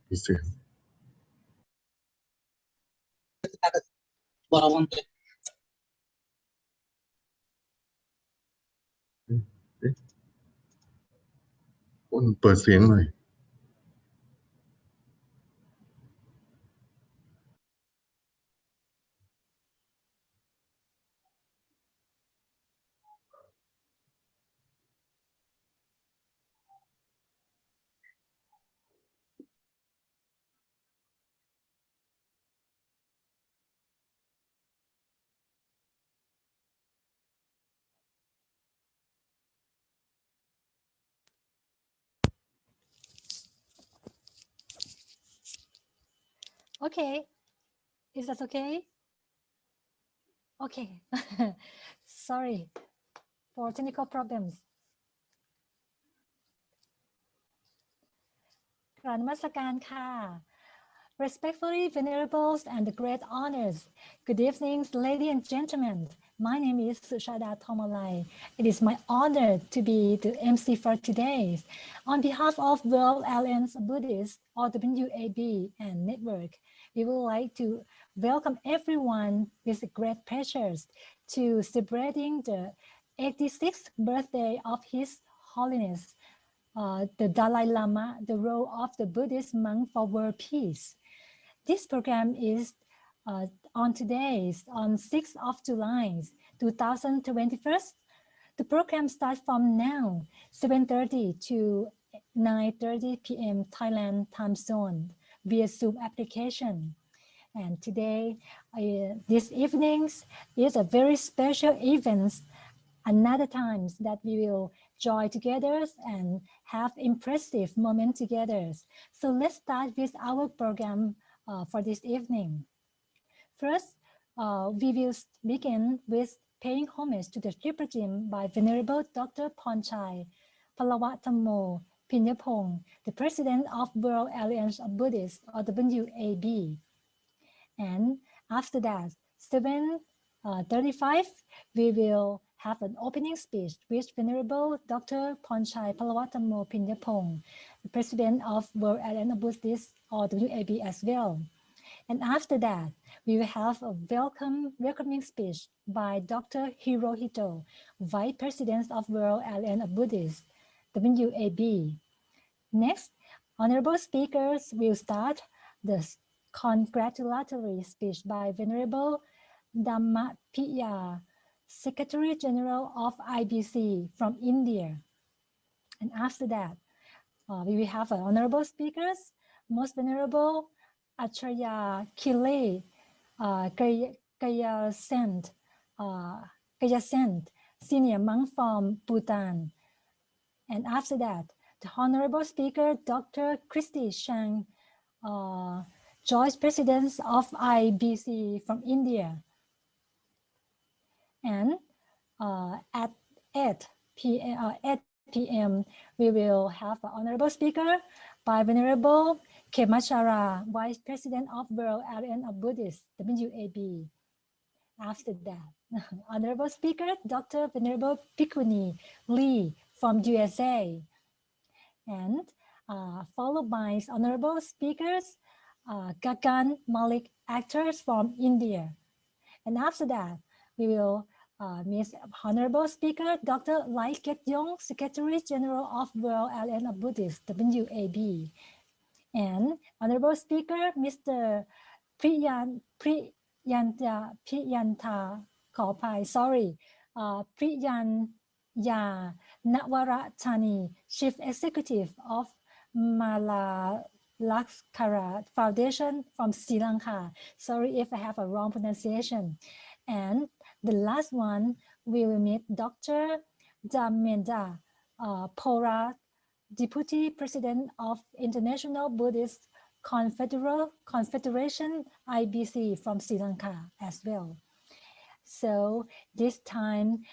มีเสียง Balawanti. คุณเปิดเสียงหน่อย Okay, is that okay? Okay, sorry for technical problems. กราบนมัสการค่ะ Respectfully venerables and great honors. Good evening, ladies and gentlemen. My name is Sushada Thomalai. It is my honor to be the MC for today. On behalf of World Alliance Buddhists, or WAB and Network, we would like to welcome everyone with great pleasure to celebrating the 86th birthday of His Holiness, the Dalai Lama, the role of the Buddhist monk for world peace. This program is on today's, on 6th of July, 2021. The program starts from now, 7:30 to 9:30 p.m. Thailand time zone via Zoom application. And today, this evening is a very special event. Another time that we will join together and have impressive moment together. So let's start with our program for this evening. First, we will begin with paying homage to the triple gem by Venerable Dr. Ponchai Palawatammo Pinyapong, the President of World Alliance of Buddhists, or WAB. And after that, 7:35, we will have an opening speech with Venerable Dr. Ponchai Palawatammo Pinyapong, the President of World Alliance of Buddhists, or WAB as well. And after that, we will have a welcoming speech by Dr. Hirohito, Vice President of World Alliance of Buddhists, WAB. Next, honorable speakers will start the congratulatory speech by Venerable Dhammapiya, Secretary General of IBC from India. And after that, we will have honorable speakers, Most Venerable Acharya Kile Kayasent, Senior Monk from Bhutan. And after that, the honorable speaker, Dr. Christy Shang, Joint President of IBC from India. And at 8 p.m., we will have an honorable speaker by Venerable Khemachara, Vice President of World Alliance of Buddhists, WAB. After that, honorable speaker, Dr. Venerable Bhikkhuni Lee from USA. And followed by honorable speakers, Gagan Malik, actors from India. And after that, we will meet honorable speaker, Dr. Lai Ket Yong, Secretary General of World Alliance of Buddhists, WAB. And honorable speaker, Mr. Priyanta, Priyanya Nawaratani, Chief Executive of Malalaskara Foundation from Sri Lanka. Sorry if I have a wrong pronunciation. And the last one, we will meet Dr. Dhamendra Pora, Deputy President of International Buddhist Confederation IBC from Sri Lanka as well. So this time,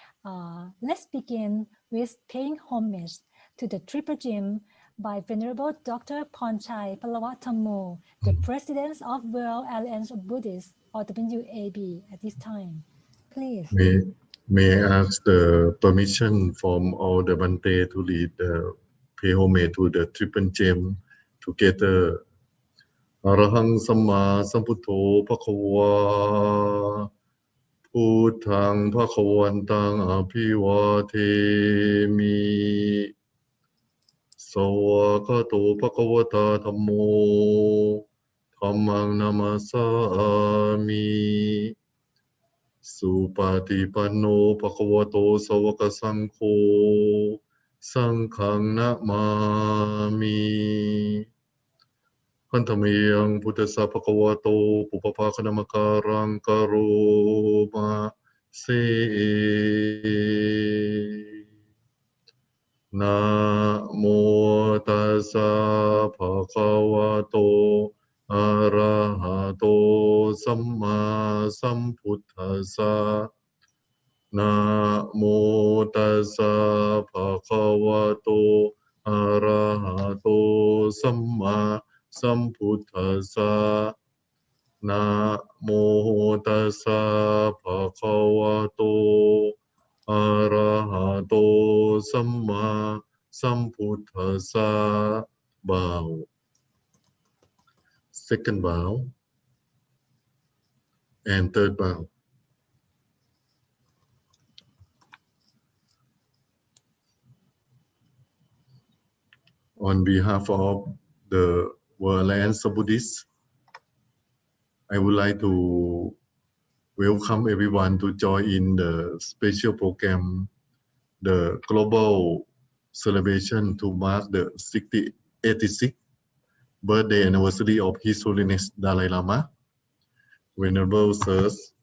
let's begin with paying homage to the triple gem by Venerable Dr. Ponchai Palawatammo, the President of World Alliance of Buddhists, or WAB at this time. Please. May I ask the permission from all the Bhante to lead the pay homage to the triple gem together อรหังสัมมาสัมพุทโธภควาพุทธังภควันตังอภิวาเทมิสวากขาโตภควตาธัมโมธัมมังนามัสสามิสุปฏิปันโนภควโตสาวกสังโฆสังฆังนะมามิพันธเมยังพุทธสสะภควโตปุปภาคณมการังกโรมาเสนะโมตัสสะภะคะวะโตอะระหะโตสัมมาสัมพุทธัสสะนะโมตัสสะภะคะวะโตอะระหะโตสัมมาสัมพุทธัสสะนะโมตัสสะภะคะวะโตอะระหะโตสัมมาสัมพุทธัสสะ bow second bow and third bow on behalf of the World Alliance of Buddhists, I would like to welcome everyone to join in the special program, the global celebration to mark the 86th birthday anniversary of His Holiness Dalai Lama. Venerable Sirs,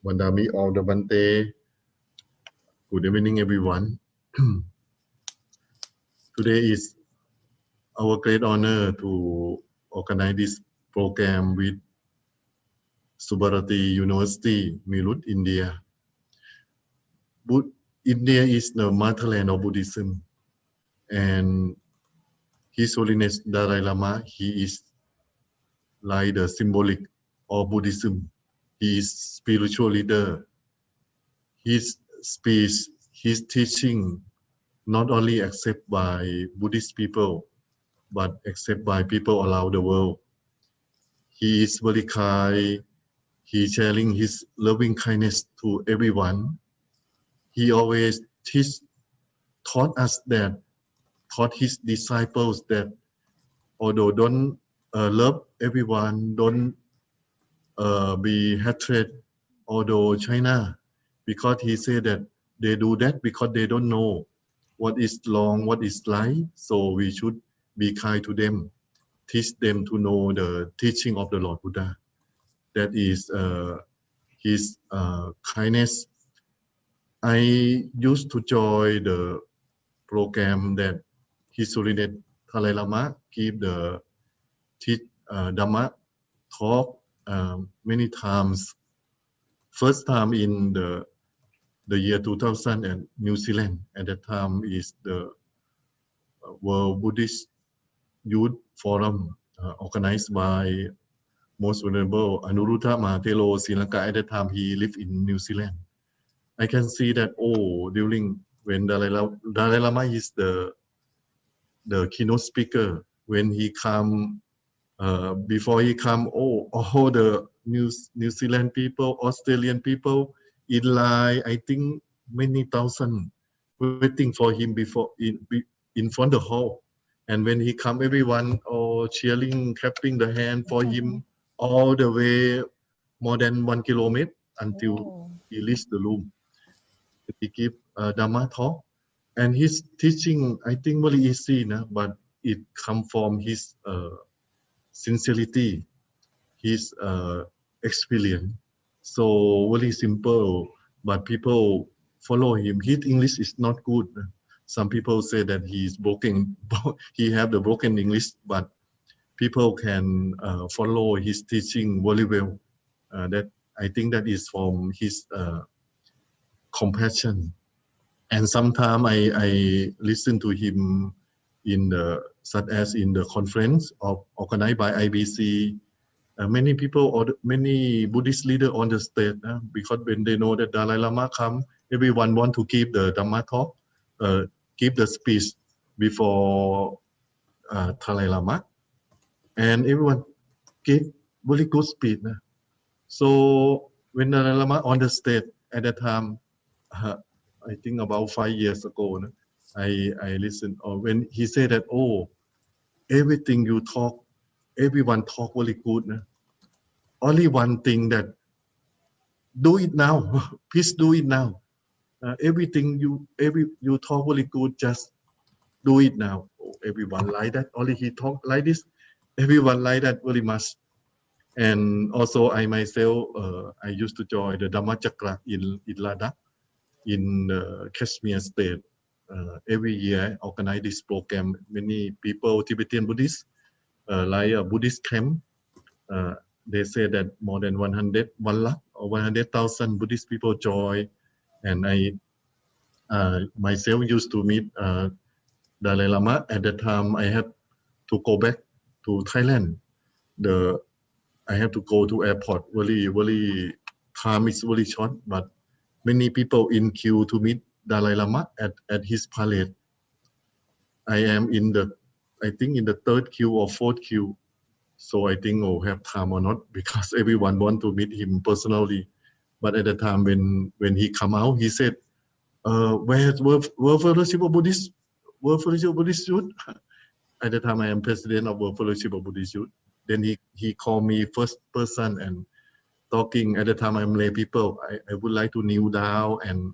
Vandami All the Bante, good evening everyone. Today is our great honor to organize this program with Subharati University, Meerut, India. India is the motherland of Buddhism, and His Holiness Dalai Lama, he is like the symbolic of Buddhism. He is spiritual leader. His speech, his teaching, not only accepted by Buddhist people, but accepted by people around the world. He is very kind. He sharing his loving kindness to everyone. He always taught his disciples that although don't love everyone, don't be hatred, although China, because he said that they do that because they don't know what is wrong, what is right, so we should be kind to them, teach them to know the teaching of the Lord Buddha. That is his kindness. I used to join the program that His Holiness Dalai Lama give the Dhamma talk many times. First time in the year 2000 in New Zealand. At that time is the World Buddhist Youth Forum organized by Most Venerable Anuruddha Mahatero Sri Lanka. At that time he lived in New Zealand. I can see that during when Dalai Lama is the keynote speaker, when he come before he come, all the New Zealand people, Australian people in line, I think many thousand waiting for him before in front of the hall. And when he come, everyone cheering, clapping the hand for him all the way more than 1 kilometer until he reached the room. He give Dhamma talk, and his teaching, I think, very easy, but it come from his sincerity, his experience. So very simple, but people follow him. His English is not good. Some people say that he is broken. He have the broken English, but people can follow his teaching very well. That I think that is from his compassion. And sometimes I listen to him such as in the conference organized by IBC. Many people or many Buddhist leaders on the stage, because when they know that Dalai Lama come, everyone want to give the Dhamma talk, give the speech before Dalai Lama. and everyone gave very good speech. So when Dalai Lama on the stage at that time, I think about 5 years ago, I listened, or when he said that, oh, everything you talk, everyone talk very good. Only one thing that do it now, please do it now. Everything you talk very good, just do it now. Oh, everyone like that. Only he talk like this. Everyone like that very much. And also I myself, I used to join the Dhamma Chakra in Ladakh, in Kashmir state. Every year I organize this program. Many people, Tibetan Buddhists, like a Buddhist camp. They say that more than 1 lakh or 100,000 Buddhist people join. And I myself used to meet Dalai Lama. At that time, I had to go back to Thailand. I have to go to airport. Very time is very short, but many people in queue to meet Dalai Lama at his palace. I am I think in the third queue or fourth queue. So I think I'll have time or not because everyone want to meet him personally. But at the time when he come out, he said, where's World Fellowship of Buddhists? World Fellowship of Buddhist Youth? At the time I am president of World Fellowship of Buddhist Youth. Then he called me first person and talking. At the time I'm lay people. I would like to kneel down and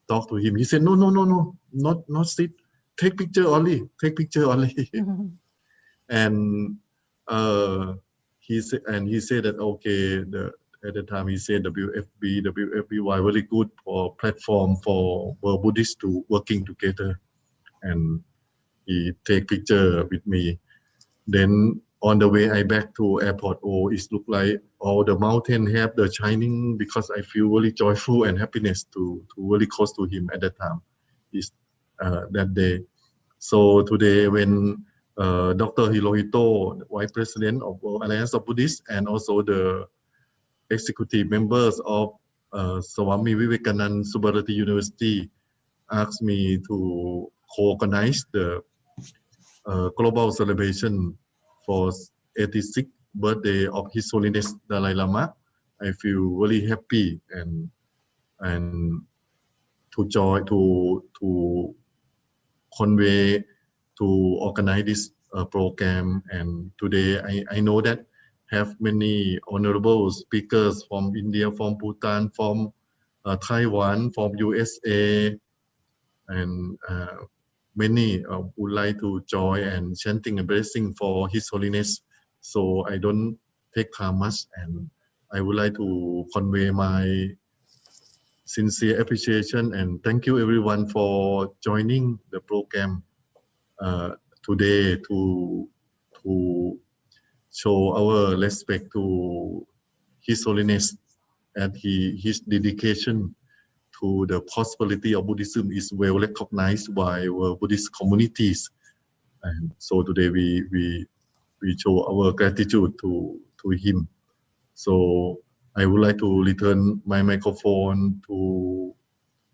talk to him. He said, no, not sit. Take picture only. Take picture only. And he said that okay. At the time he said WFBY very good for platform for world Buddhists to working together, and he take picture with me. Then on the way I back to airport, it look like all the mountain have the shining because I feel really joyful and happiness to really close to him at that time. Is that day. So today when Dr. Hirohito, the Vice President of World Alliance of Buddhists, and also the executive members of Swami Vivekananda Subharati University asked me to co-organize the global celebration for 86th birthday of His Holiness Dalai Lama. I feel really happy and to join to convey to organize this program. And today I know that have many honorable speakers from India, from Bhutan, from Taiwan, from USA, and many would like to join and chanting a blessing for His Holiness. So I don't take time much, and I would like to convey my sincere appreciation and thank you everyone for joining the program today to show our respect to His Holiness and his dedication to the prosperity of Buddhism is well recognized by our Buddhist communities. And so today we show our gratitude to him. So I would like to return my microphone to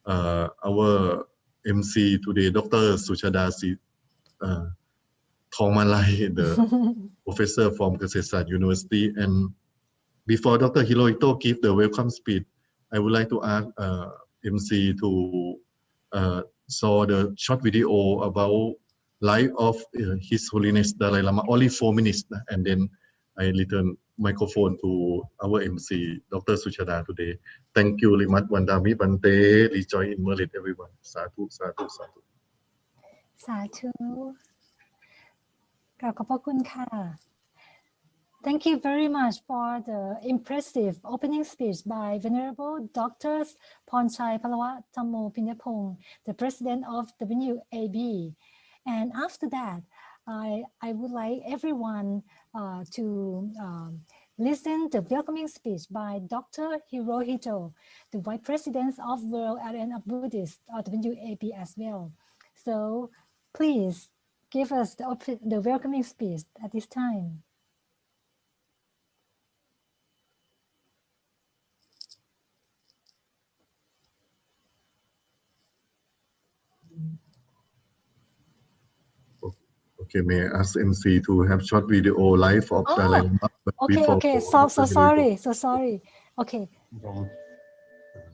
our MC today, Dr. Suchada Thongmalai, the professor from Kasetsart University. And before Dr. Hirohito give the welcome speech, I would like to ask MC to show the short video about life of His Holiness Dalai Lama, only 4 minutes, and then I return microphone to our MC, Dr. Suchada today. Thank you very much. Vandami Bante, rejoice in merit, everyone. Sadhu, sadhu, sadhu. สาธุกราบขอบพระคุณค่ะ Thank you very much for the impressive opening speech by Venerable Dr. Pornchai Palawa Thammo Pinyapong, the President of WAB. And after that, I would like everyone to listen to the welcoming speech by Dr. Hirohito, the Vice President of World Alliance of Buddhists, or WAB as well. So please give us the welcoming speech at this time. Okay, may I ask MC to have short video live of Dalai Oh, Lama okay, before okay. So sorry. Okay. From a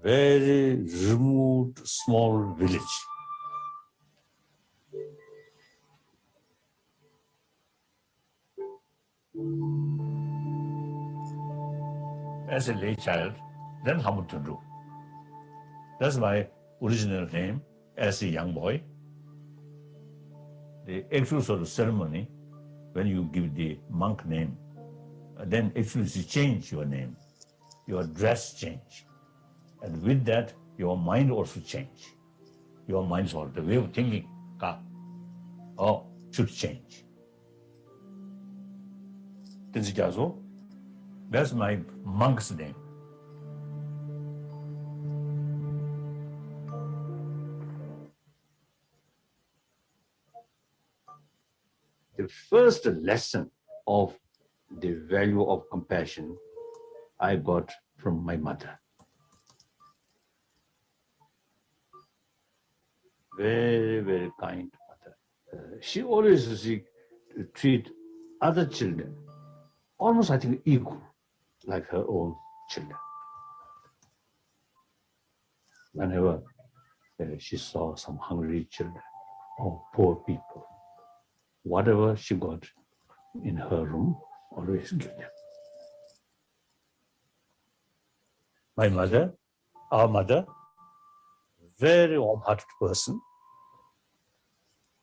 very remote, small village. As a lay child, then how to do? That's my original name as a young boy. The actual sort of ceremony, when you give the monk name, then actually you change your name, your dress change. And with that, your mind also change. Your mind's or the way of thinking should change. That's my monk's name. The first lesson of the value of compassion I got from my mother. Very, very kind mother. She always treat other children almost, I think, equal, like her own children. Whenever she saw some hungry children or poor people, whatever she got in her room, always give them. My mother, our mother, very warm-hearted person,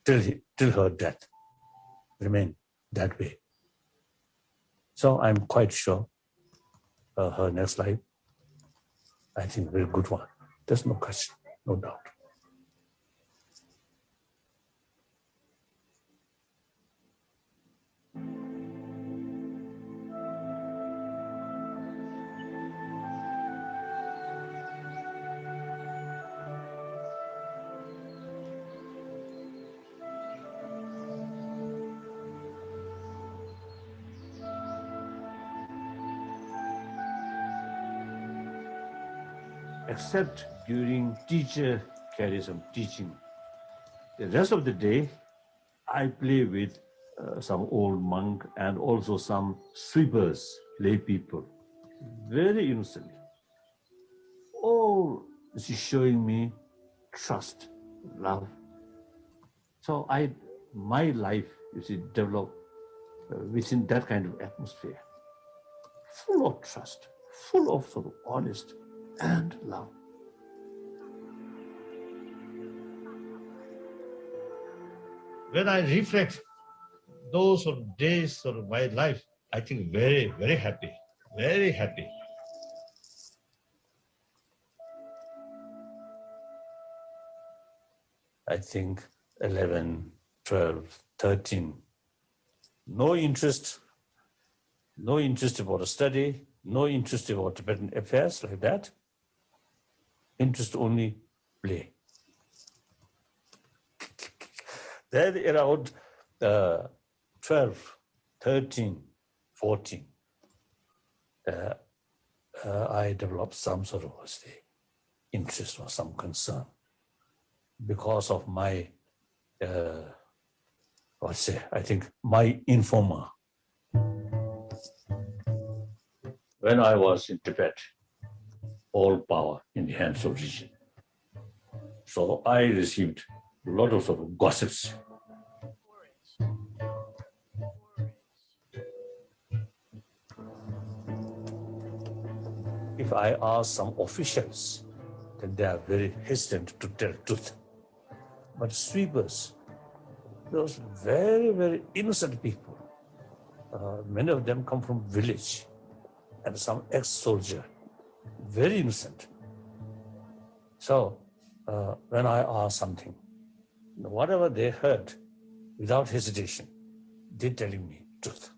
till her death, remained that way. So I'm quite sure her next life, I think, a very good one. There's no question, no doubt. Except during teacher carries some teaching. The rest of the day, I play with some old monk and also some sweepers, lay people, very innocently. All she's showing me trust, love. So my life, you see, developed within that kind of atmosphere, full of trust, full of sort of honest and love. When I reflect those sort of days of my life, I think very, very happy, very happy. I think 11, 12, 13, no interest about study, no interest about Tibetan affairs like that. Interest only play. Then around 12, 13, 14, I developed some sort of interest or some concern because of my, I think my informer. When I was in Tibet, all power in the hands of religion. So I received a lot of sort of gossips. If I ask some officials, then they are very hesitant to tell truth. But sweepers, those very, very innocent people, many of them come from village, and some ex-soldier, very innocent. So when I ask something, whatever they heard, without hesitation, they're telling me truth.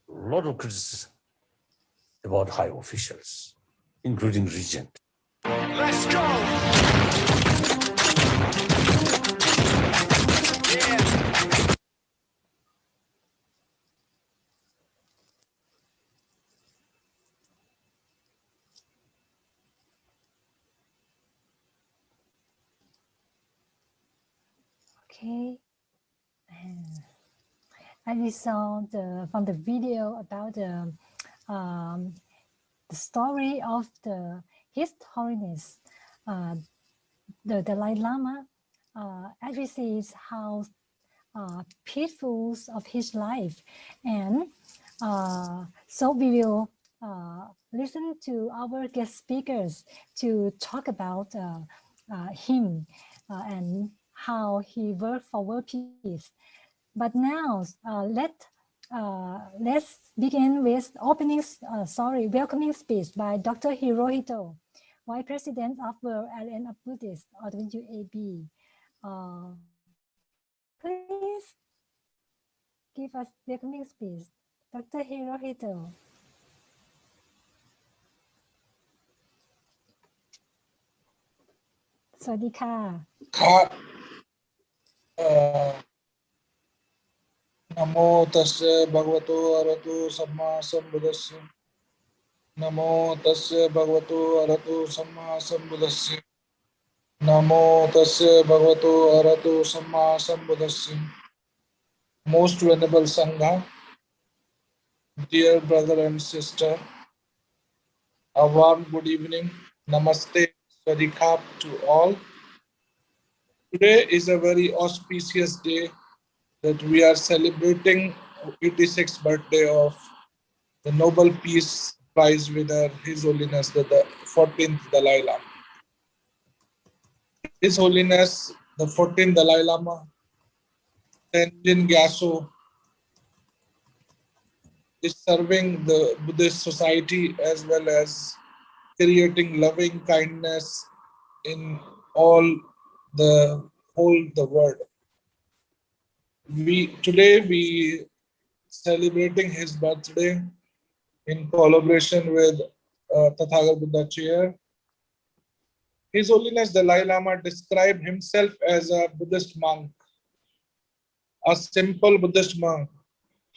A lot of criticism about high officials, including regent. Let's go! Yeah. Okay. And as we saw from the video about the story of His Holiness, the Dalai Lama, as we see how peaceful of his life, and so we will listen to our guest speakers to talk about him and how he worked for world peace. But now let's begin with welcoming speech by Dr. Hirohito, Vice President of World Alliance of Buddhists, or WAB. Please give us welcoming speech, Dr. Hirohito. สวัสดีค่ะครับนะโมตัสสะภะคะวะโตอะระหะโตสัมมาสัมพุทธัสสะนะโมตัสสะภะคะวะโตอะระหะโตสัมมาสัมพุทธัสสะนะโมตัสสะภะคะวะโตอะระหะโตสัมมาสัมพุทธัสสะ Most Venerable Sangha, dear brother and sister, a warm good evening, namaste, swadikap to all. Today is a very auspicious day that we are celebrating 86th birthday of the Nobel Peace Prize winner, His Holiness the 14th Dalai Lama. His Holiness the 14th Dalai Lama, Tenzin Gyatso, is serving the Buddhist society as well as creating loving kindness in all the whole the world. Today we celebrating his birthday in collaboration with Tathagat Buddha Chair. His Holiness Dalai Lama described himself as a Buddhist monk, a simple Buddhist monk.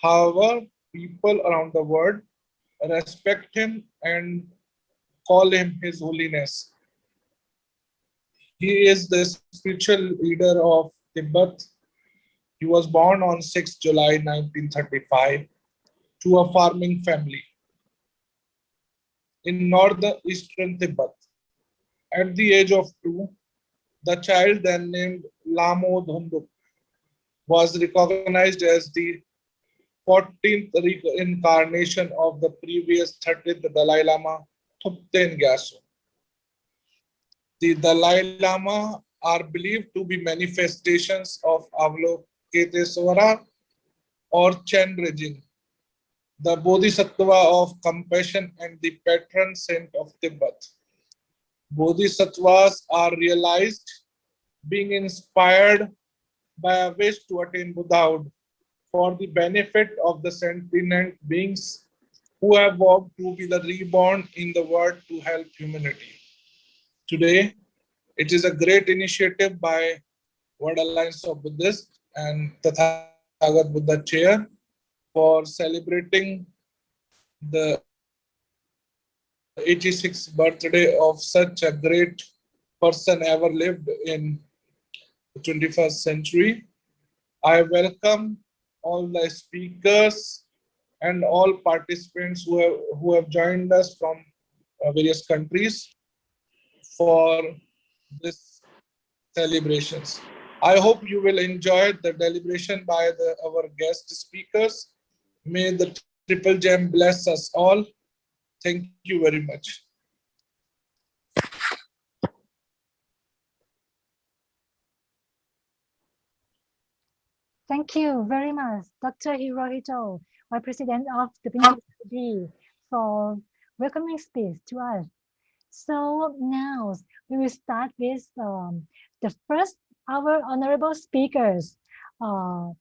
However, people around the world respect him and call him His Holiness. He is the spiritual leader of Tibet. He was born on 6 July 1935 to a farming family in northeastern Tibet. At the age of 2, the child, then named Lamo Dhunduk, was recognized as the 14th reincarnation of the previous 30th Dalai Lama, Thupten Gyatso. The Dalai Lama are believed to be manifestations of Avalokitesvara or Chenrezig, the Bodhisattva of compassion and the patron saint of Tibet. Bodhisattvas are realized being inspired by a wish to attain Buddhahood for the benefit of the sentient beings who have vowed to be the reborn in the world to help humanity. Today, it is a great initiative by World Alliance of Buddhists and Tathagat Buddha Chair for celebrating the 86th birthday of such a great person ever lived in the 21st century. I welcome all the speakers and all participants who have joined us from various countries for this celebrations. I hope you will enjoy the deliberation by our guest speakers. May the Triple Gem bless us all. Thank you very much. Thank you very much, Dr. Hirohito, Vice President of the WAB, for welcoming speech to us. So now we will start with our honorable speakers. The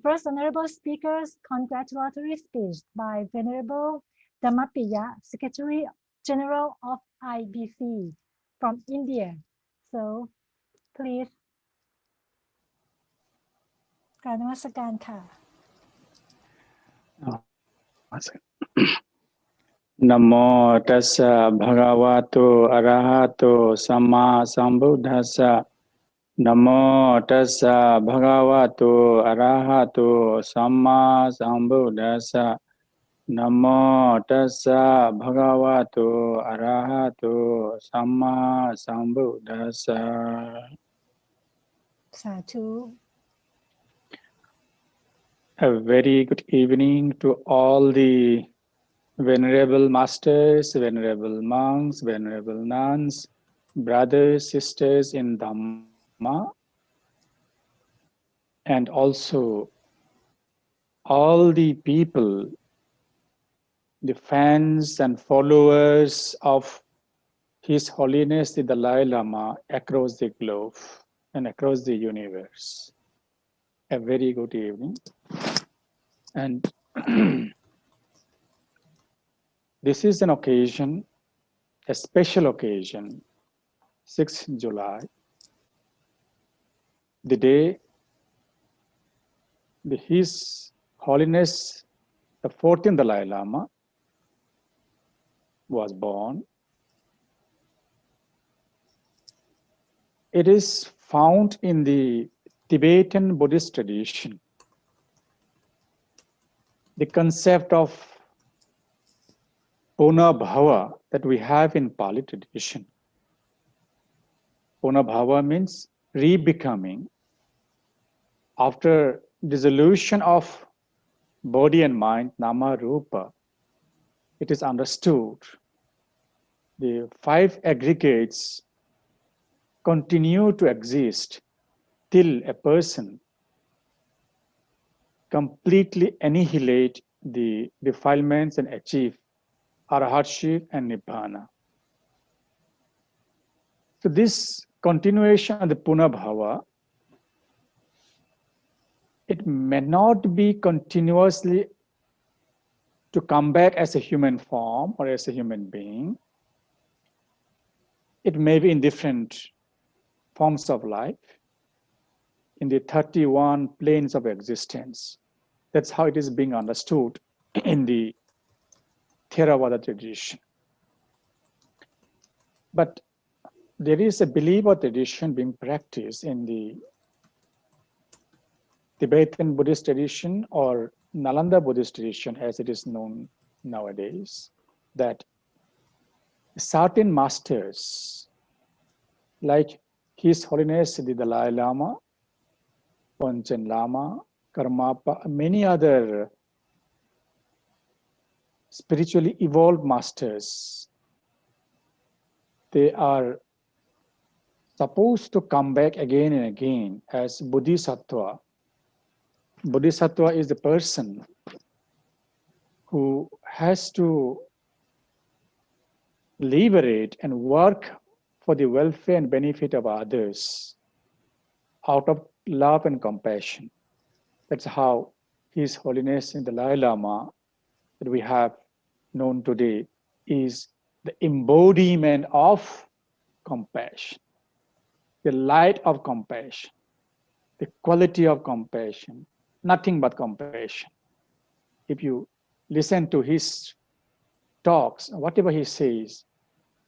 first honorable speakers congratulatory speech by Venerable Dhammapiya, Secretary General of IBC from India. So please. กราบนมัสการค่ะ นะโมตัสสะภะคะวะโตอะระหะโตสัมมาสัมพุทธัสสะ Namo tassa bhagavato arahato samma sambuddhassa. Namo tassa bhagavato arahato samma sambuddhassa. Sadhu. A very good evening to all the venerable masters, venerable monks, venerable nuns, brothers, sisters in Dhamma, and also all the people, the fans and followers of His Holiness the Dalai Lama across the globe and across the universe. A very good evening. And this is an occasion, a special occasion, 6th July, the day His Holiness the 14th Dalai Lama was born. It is found in the Tibetan Buddhist tradition. The concept of Punabhava that we have in Pali tradition. Punabhava means re-becoming. After dissolution of body and mind, nama rupa, it is understood the five aggregates continue to exist till a person completely annihilate the defilements and achieve arahatship and nibbana. So this continuation of the punabhava, it may not be continuously to come back as a human form or as a human being. It may be in different forms of life, in the 31 planes of existence. That's how it is being understood in the Theravada tradition. But there is a belief or tradition being practiced in the Tibetan Buddhist tradition or Nalanda Buddhist tradition, as it is known nowadays, that certain masters, like His Holiness the Dalai Lama, Panchen Lama, Karmapa, many other spiritually evolved masters, they are supposed to come back again and again as Bodhisattva. Bodhisattva is the person who has to liberate and work for the welfare and benefit of others out of love and compassion. That's how His Holiness the Dalai Lama that we have known today is the embodiment of compassion, the light of compassion, the quality of compassion, nothing but compassion. If you listen to his talks, whatever he says,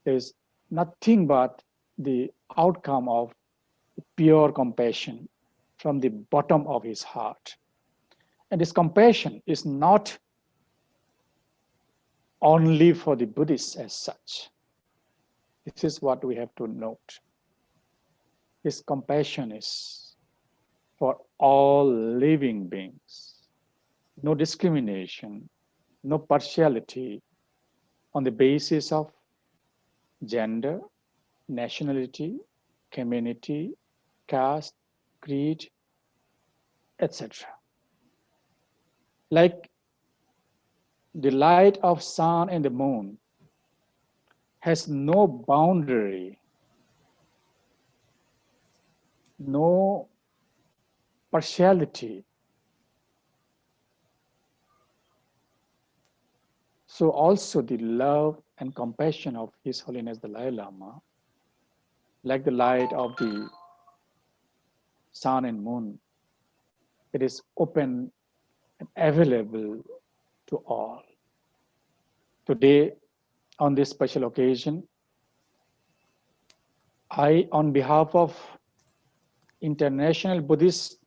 there's nothing but the outcome of pure compassion from the bottom of his heart. And this compassion is not only for the Buddhists as such. This is what we have to note. This compassion is for all living beings. No discrimination, no partiality on the basis of gender, nationality, community, caste, creed, etc. Like the light of sun and the moon has no boundary, no partiality. So also the love and compassion of His Holiness the Dalai Lama, like the light of the sun and moon, it is open and available to all. Today, on this special occasion, I, on behalf of International Buddhist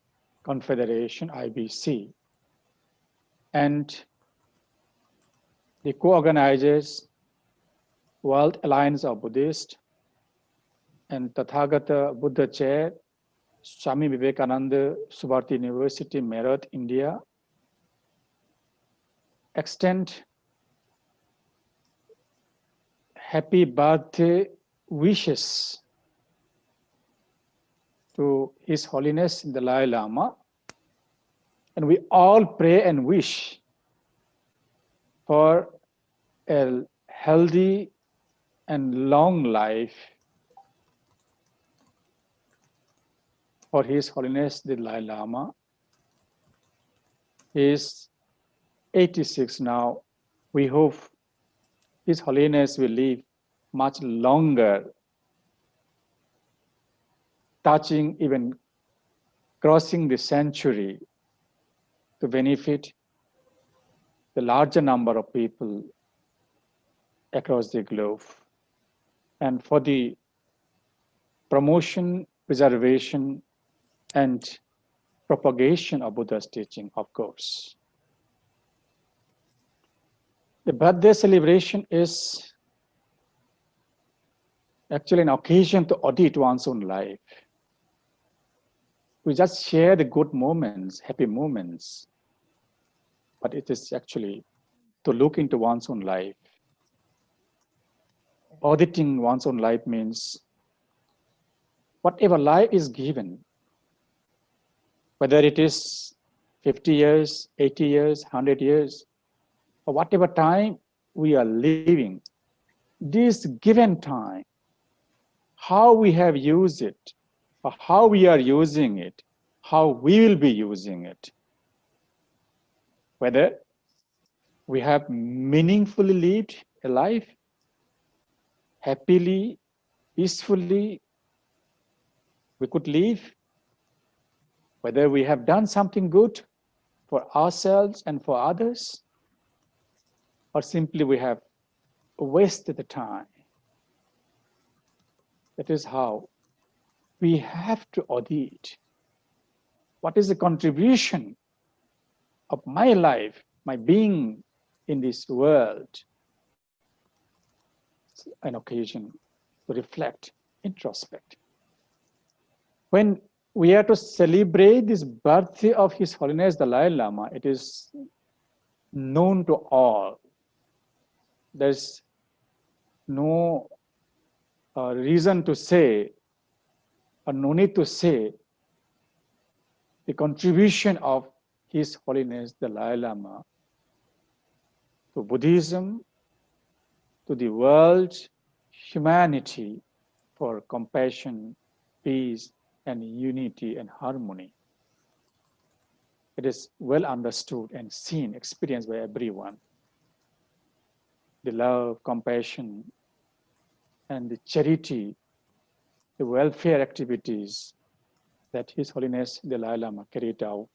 Confederation, IBC, and the co-organizers, World Alliance of Buddhists, and Tathagata Buddha Chair, Swami Vivekananda Subharti University, Meerut, India, extend happy birthday wishes to His Holiness the Dalai Lama, and we all pray and wish for a healthy and long life for His Holiness the Dalai Lama. He is 86 now. We hope His Holiness will live much longer, touching, even crossing the century, to benefit the larger number of people across the globe, and for the promotion, preservation, and propagation of Buddha's teaching, of course. The birthday celebration is actually an occasion to audit one's own life. We just share the good moments, happy moments, but it is actually to look into one's own life. Auditing one's own life means whatever life is given, whether it is 50 years, 80 years, 100 years, or whatever time we are living, this given time, how we have used it, or how we are using it, how we will be using it, whether we have meaningfully lived a life, happily, peacefully, we could live, whether we have done something good for ourselves and for others, or simply we have wasted the time. That is how we have to audit. What is the contribution of my life, my being in this world? It's an occasion to reflect, introspect. When we are to celebrate this birthday of His Holiness Dalai Lama, it is known to all. There's no reason to say, or no need to say, the contribution of His Holiness Dalai Lama to Buddhism, to the world, humanity, for compassion, peace, and unity and harmony. It is well understood and seen, experienced by everyone. The love, compassion, and the charity, the welfare activities that His Holiness Dalai Lama carried out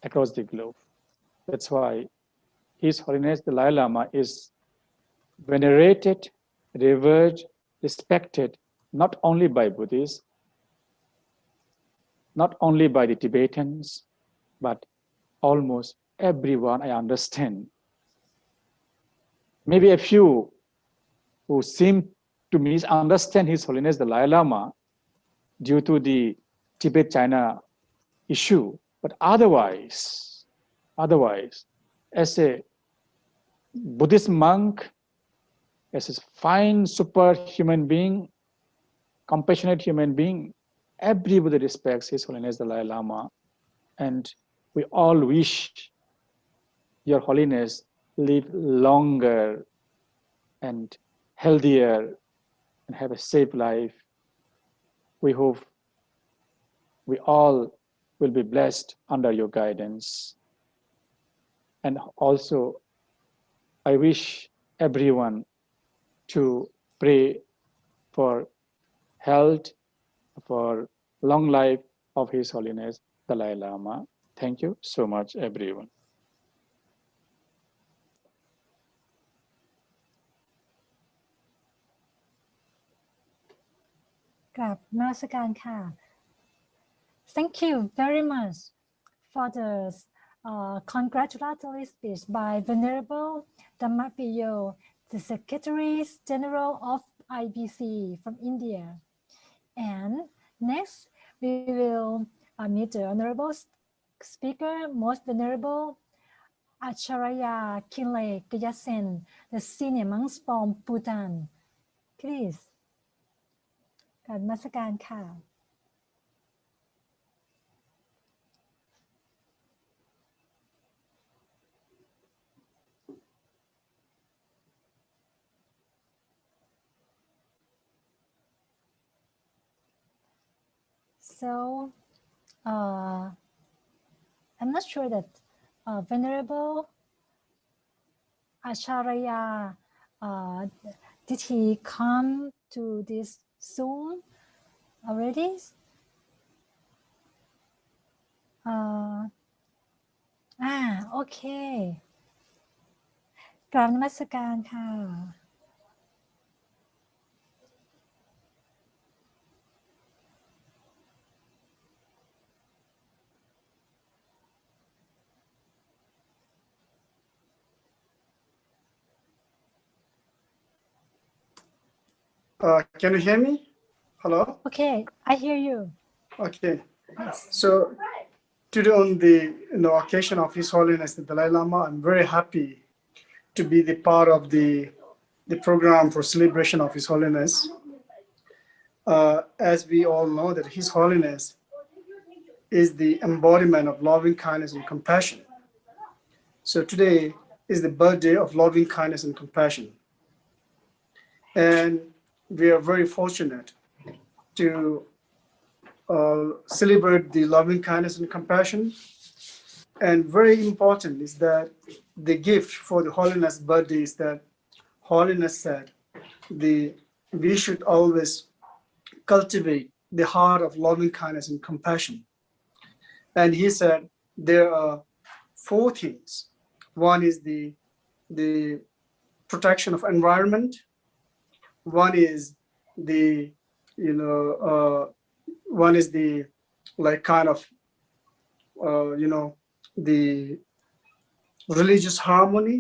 across the globe. That's why His Holiness Dalai Lama is venerated, revered, respected, not only by Buddhists, not only by the Tibetans, but almost everyone, I understand. Maybe a few who seem to misunderstand His Holiness Dalai Lama due to the Tibet-China issue, but otherwise, as a Buddhist monk, as a fine, super human being, compassionate human being, everybody respects His Holiness Dalai Lama, and we all wish Your Holiness live longer and healthier and have a safe life. We hope we all will be blessed under your guidance. And also, I wish everyone to pray for health, for long life of His Holiness Dalai Lama. Thank you so much, everyone. กราบนมัสการค่ะ Thank you very much for the congratulatory speech by Venerable Dhammapiyo, the Secretary General of IBC from India. And next, we will meet the Honorable Speaker, Most Venerable Acharya Kinle Gyatsen, the senior monks from Bhutan. Please. กราบนมัสการค่ะ So, I'm not sure that Venerable Acharya, did he come to this Zoom already? Okay. กราบนมัสการค่ะ Can you hear me? Hello? Okay, I hear you. Okay. Yes. So today on the occasion of His Holiness the Dalai Lama, I'm very happy to be the part of the program for celebration of His Holiness. As we all know that His Holiness is the embodiment of loving kindness and compassion. So today is the birthday of loving kindness and compassion. And we are very fortunate to celebrate the loving kindness and compassion. And very important is that the gift for the Holiness birthday is that Holiness said we should always cultivate the heart of loving kindness and compassion. And he said there are 4 things. One is the protection of environment. One is the the religious harmony,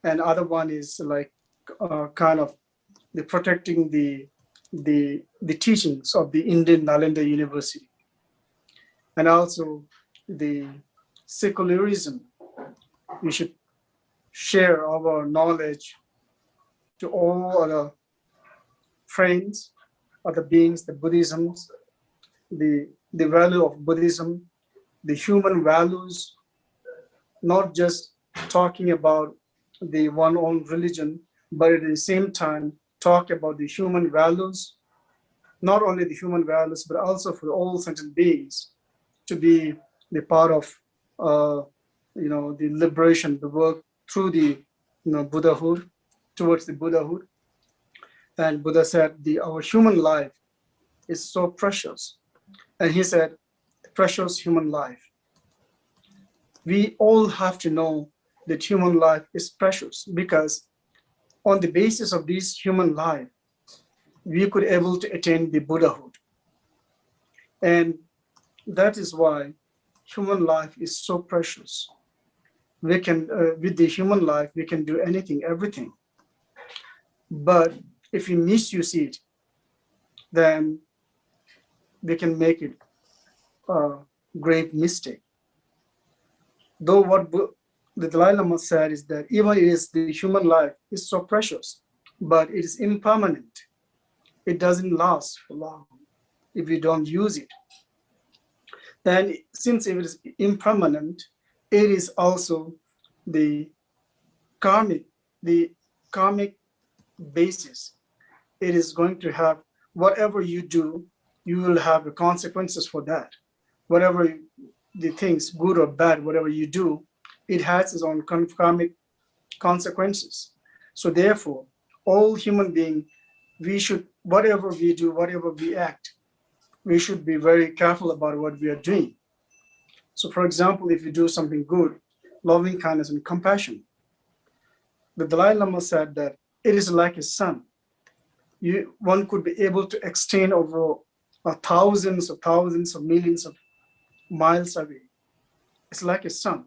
and other one is like kind of the protecting the teachings of the Indian Nalanda University, and also the secularism. We should share our knowledge to all other friends, other beings, the Buddhism, the value of Buddhism, the human values, not just talking about the one own religion, but at the same time talk about the human values, not only the human values, but also for all sentient beings to be the part of the liberation, the work through the Buddhahood, towards the Buddhahood. And Buddha said our human life is so precious. And he said, precious human life. We all have to know that human life is precious, because on the basis of this human life, we could able to attain the Buddhahood. And that is why human life is so precious. We can, with the human life, we can do anything, everything. But if we misuse it, then we can make it a great mistake. Though what the Dalai Lama said is that even the human life is so precious, but it is impermanent. It doesn't last for long if we don't use it. Then since it is impermanent, it is also the karmic basis. It is going to have, whatever you do, you will have the consequences for that. Whatever the things, good or bad, whatever you do, it has its own karmic consequences. So therefore, all human beings, we should, whatever we do, whatever we act, we should be very careful about what we are doing. So for example, if you do something good, loving kindness and compassion, the Dalai Lama said that it is like a sun. One could be able to extend over thousands of millions of miles away. It's like a sun.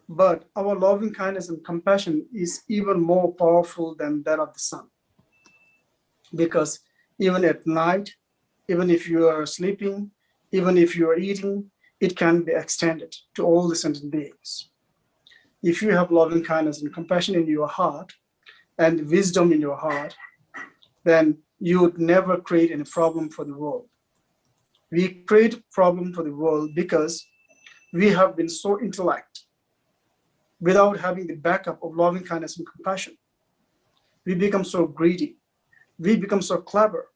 But our loving kindness and compassion is even more powerful than that of the sun. Because even at night, even if you are sleeping, even if you are eating, it can be extended to all the sentient beings. If you have loving kindness and compassion in your heart and wisdom in your heart, then you would never create any problem for the world. We create problem for the world because we have been so intellect without having the backup of loving kindness and compassion. We become so greedy. We become so clever.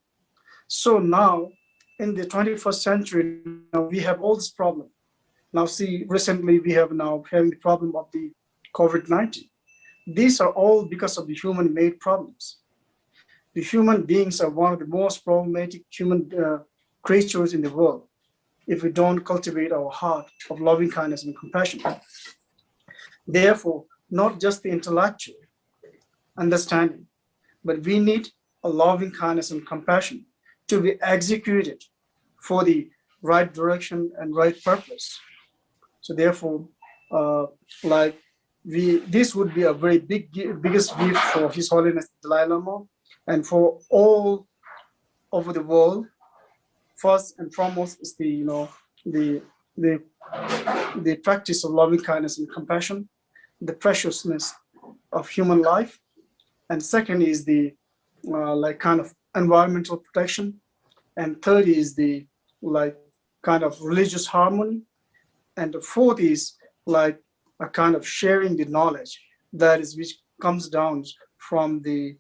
So now in the 21st century, now we have all this problem. Now see, recently we have now having the problem of the COVID-19. These are all because of the human-made problems. The human beings are one of the most problematic human creatures in the world if we don't cultivate our heart of loving kindness and compassion. Therefore, not just the intellectual understanding, but we need a loving kindness and compassion to be executed for the right direction and right purpose. So therefore, this would be a very biggest gift for His Holiness Dalai Lama and for all over the world. First and foremost is the practice of loving kindness and compassion, the preciousness of human life, and second is the kind of environmental protection, and third is the kind of religious harmony, and the fourth is like a kind of sharing the knowledge that is which comes down from the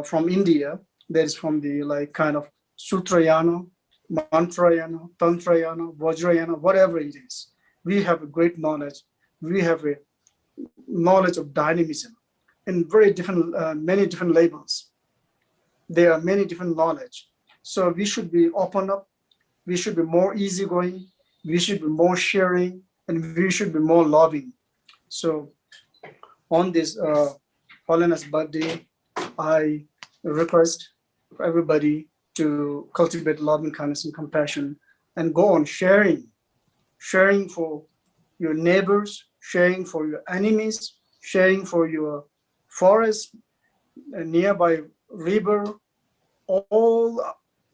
from India, that is from the kind of Sutrayana, Mantrayana, Tantrayana, Vajrayana, whatever it is. We have a great knowledge. We have a knowledge of dynamism in very different, many different labels. There are many different knowledge. So we should be open up. We should be more easygoing. We should be more sharing, and we should be more loving. So on this Holiness birthday, I request everybody to cultivate loving kindness and compassion and go on sharing for your neighbors, sharing for your enemies, sharing for your forest, a nearby river, all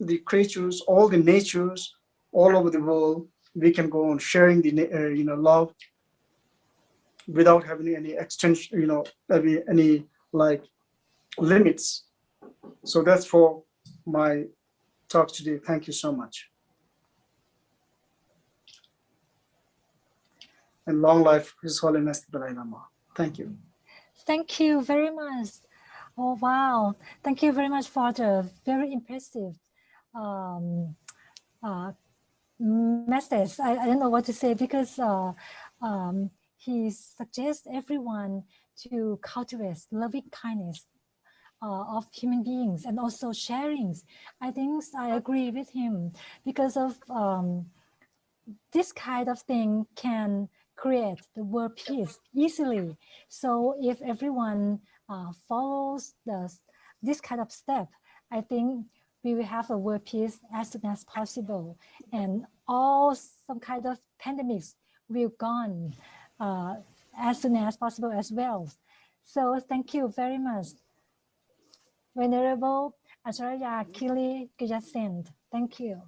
the creatures, all the natures, all over the world. We can go on sharing the love without having any extension, any like limits. So that's for my talk today. Thank you so much. And long life His Holiness the Dalai Lama. Thank you. Thank you very much. Oh, wow. Thank you very much for the very impressive message. I don't know what to say because he suggests everyone to cultivate loving kindness of human beings and also sharings. I think I agree with him because of this kind of thing can create the world peace easily. So if everyone follows this kind of step, I think we will have a world peace as soon as possible, and all some kind of pandemics will gone as soon as possible as well. So thank you very much, Venerable Acharya Kili Gyatsen. Thank you.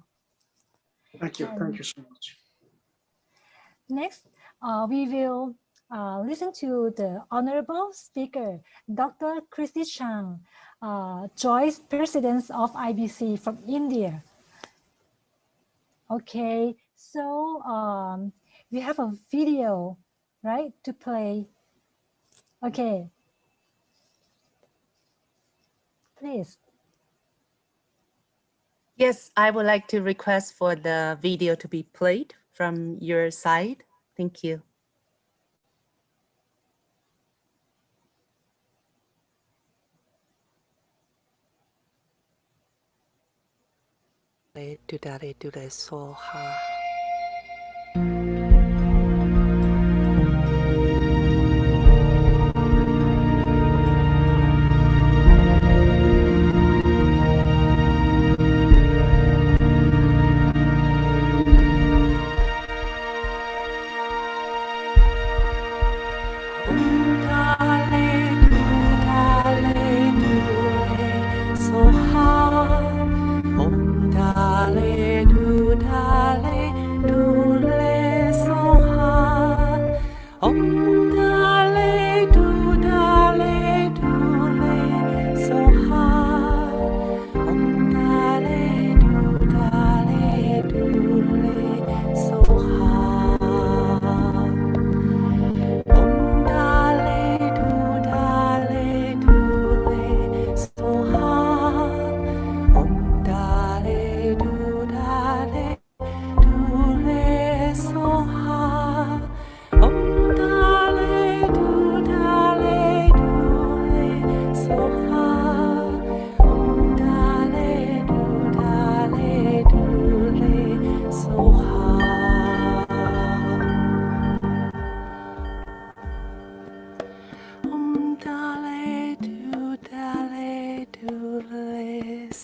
Thank you. Thank you so much. Next, we will listen to the honorable speaker, Dr. Christy Chang, Joint President of IBC from India. Okay, so we have a video, right, to play. Okay, please. Yes, I would like to request for the video to be played from your side. Thank you. To the soha.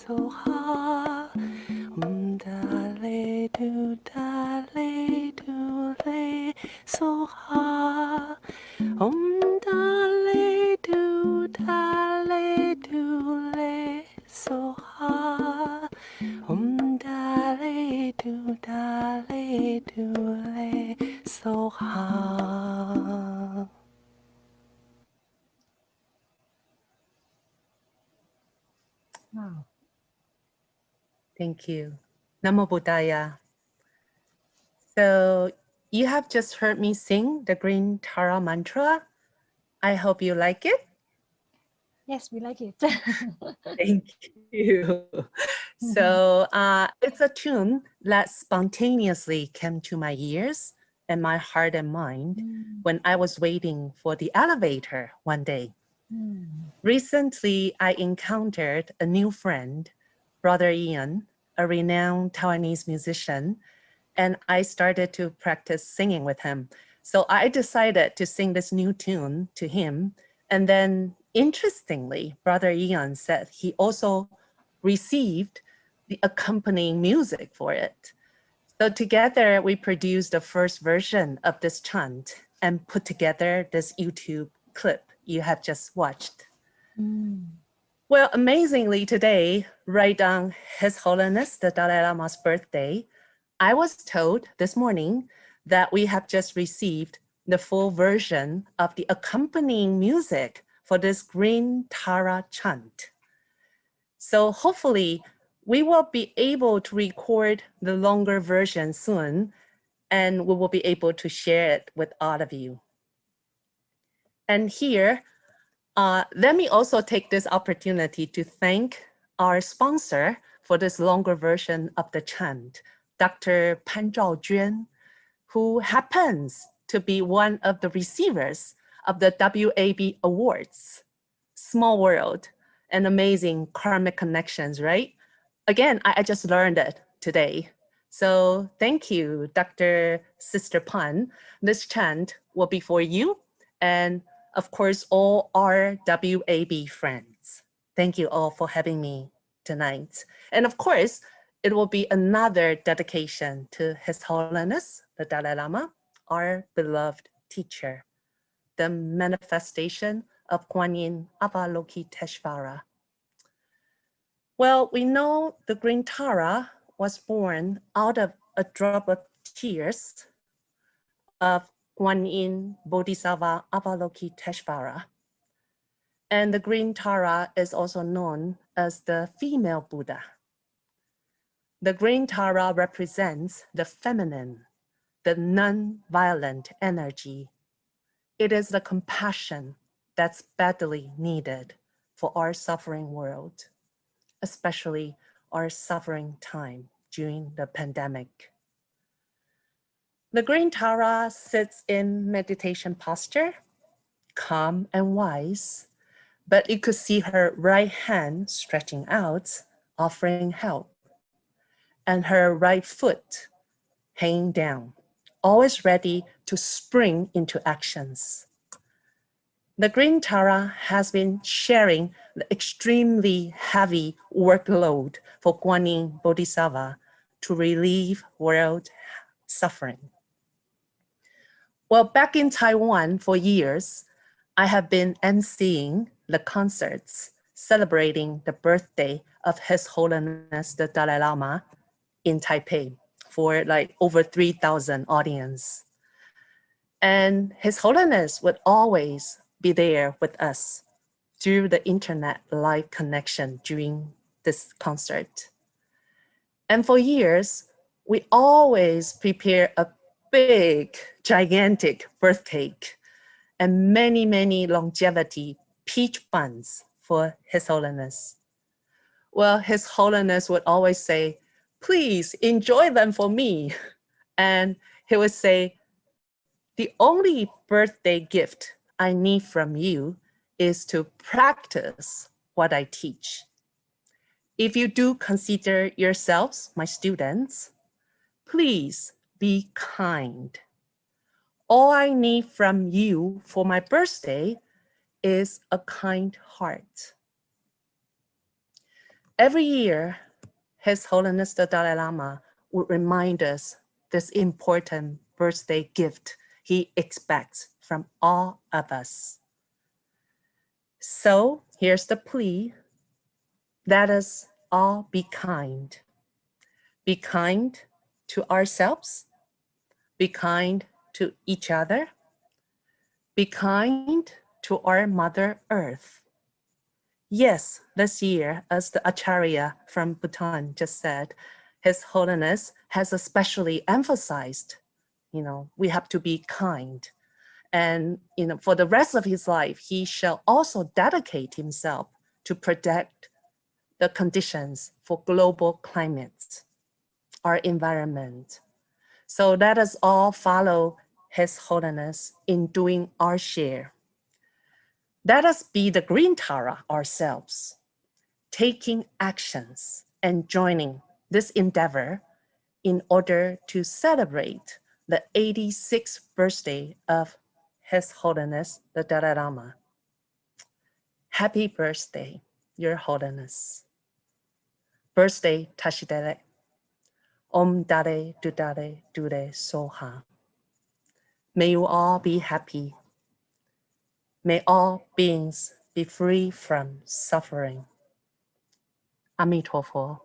so ha. Dale do le so ha. Dale do le so ha. Dale do le so ha. Wow. Thank you. Namo Buddhaya. So you have just heard me sing the Green Tara mantra. I hope you like it. Yes, we like it. Thank you. So it's a tune that spontaneously came to my ears and my heart and mind when I was waiting for the elevator one day. Recently, I encountered a new friend, Brother Ian, a renowned Taiwanese musician, and I started to practice singing with him. So I decided to sing this new tune to him. And then interestingly, Brother Ian said he also received the accompanying music for it. So together we produced the first version of this chant and put together this YouTube clip you have just watched. Well, amazingly today, right on His Holiness the Dalai Lama's birthday, I was told this morning that we have just received the full version of the accompanying music for this Green Tara chant. So hopefully we will be able to record the longer version soon, and we will be able to share it with all of you. And here, let me also take this opportunity to thank our sponsor for this longer version of the chant, Dr. Pan Zhaojuan, who happens to be one of the receivers of the WAB Awards. Small world and amazing karmic connections, right? Again, I just learned it today. So thank you, Dr. Sister Pan. This chant will be for you and of course, all our WAB friends. Thank you all for having me tonight. And of course, it will be another dedication to His Holiness, the Dalai Lama, our beloved teacher, the manifestation of Kuan Yin Avalokiteshvara. Well, we know the Green Tara was born out of a drop of tears of Kuan Yin Bodhisattva Avalokiteshvara. And the Green Tara is also known as the female Buddha. The Green Tara represents the feminine, the non-violent energy. It is the compassion that's badly needed for our suffering world, especially our suffering time during the pandemic. The Green Tara sits in meditation posture, calm and wise, but you could see her right hand stretching out, offering help, and her right foot hanging down, always ready to spring into actions. The Green Tara has been sharing the extremely heavy workload for Kuan Yin Bodhisattva to relieve world suffering. Well, back in Taiwan for years, I have been emceeing the concerts celebrating the birthday of His Holiness the Dalai Lama in Taipei for like over 3,000 audience. And His Holiness would always be there with us through the internet live connection during this concert. And for years, we always prepare a big, gigantic birth cake and many, many longevity peach buns for His Holiness. Well, His Holiness would always say, please enjoy them for me. And he would say, the only birthday gift I need from you is to practice what I teach. If you do consider yourselves my students, please be kind. All I need from you for my birthday is a kind heart. Every year, His Holiness the Dalai Lama would remind us this important birthday gift he expects from all of us. So here's the plea. Let us all be kind. Be kind to ourselves. Be kind to each other. Be kind to our Mother Earth. Yes, this year, as the Acharya from Bhutan just said, His Holiness has especially emphasized, we have to be kind. And, for the rest of his life, he shall also dedicate himself to protect the conditions for global climate, our environment. So let us all follow His Holiness in doing our share. Let us be the green Tara ourselves, taking actions and joining this endeavor in order to celebrate the 86th birthday of His Holiness the Dalai Lama. Happy birthday, Your Holiness. Birthday Tashidere. Om Dare Dudare Dure Soha. May you all be happy. May all beings be free from suffering. Amitofo.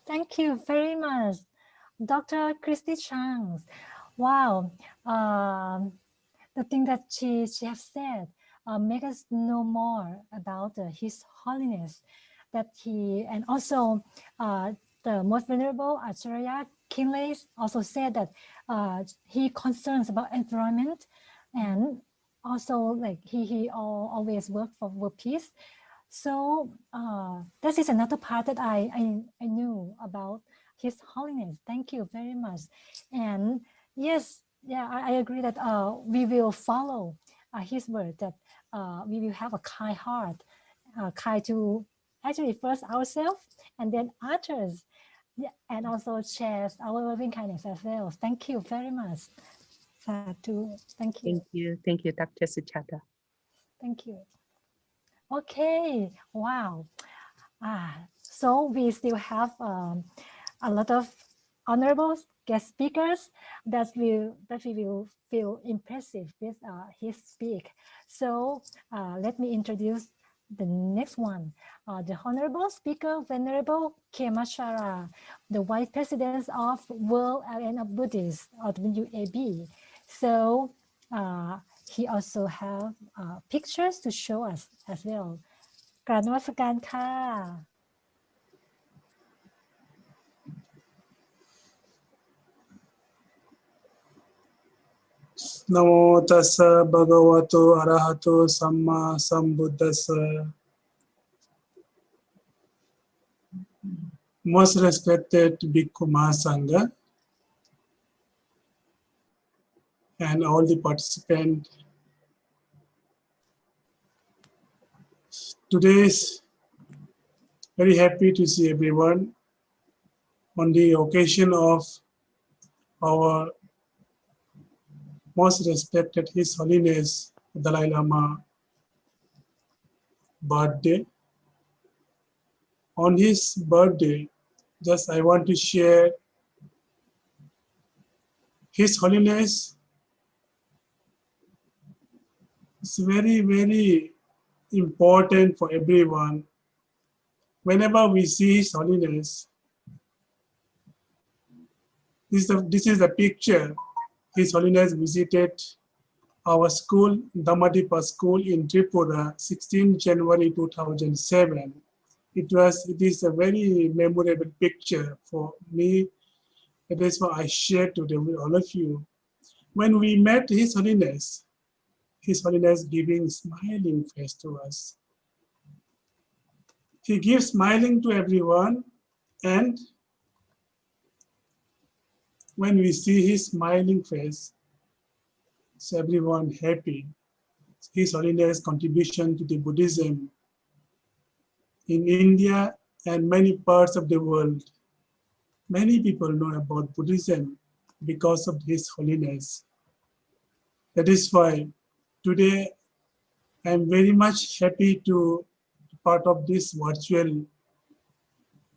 Thank you very much, Dr. Christy Chang. Wow, the thing that she has said make us know more about His Holiness, that he, and also the most venerable Acharya Kinley also said that he concerns about environment, and also like he always work for world peace. So this is another part that I knew about His Holiness. Thank you very much. And yes, yeah, I agree that we will follow his word, that we will have a kind heart, kind to actually first ourselves and then others, yeah, and also share our loving kindness as well. Thank you very much. Sadhu. Thank you. Thank you. Thank you, Dr. Suchata. Thank you. Okay, wow. So we still have a lot of honorable guest speakers that we will feel impressive with his speak. So let me introduce the next one, the honorable speaker, Venerable Khemachara, the Vice President of World Alliance of Buddhists, or WAB. So he also have pictures to show us as well. กราบนมัสการค่ะ Namo tassa bhagavato arahato samma sambuddhassa. Most respected Bhikkhu Mahasangha and all the participants. Today is very happy to see everyone on the occasion of our most respected His Holiness Dalai Lama birthday. On his birthday, just I want to share His Holiness is very, very important for everyone. Whenever we see His Holiness, this is the picture. His Holiness visited our school, Dhammadipa School in Tripura, 16 January 2007. It is a very memorable picture for me. That is why I share today with all of you. When we met His Holiness giving smiling face to us. He gives smiling to everyone, and when we see his smiling face, it's everyone happy. His Holiness contribution to the Buddhism in India and many parts of the world. Many people know about Buddhism because of His Holiness. That is why today I'm very much happy to be part of this virtual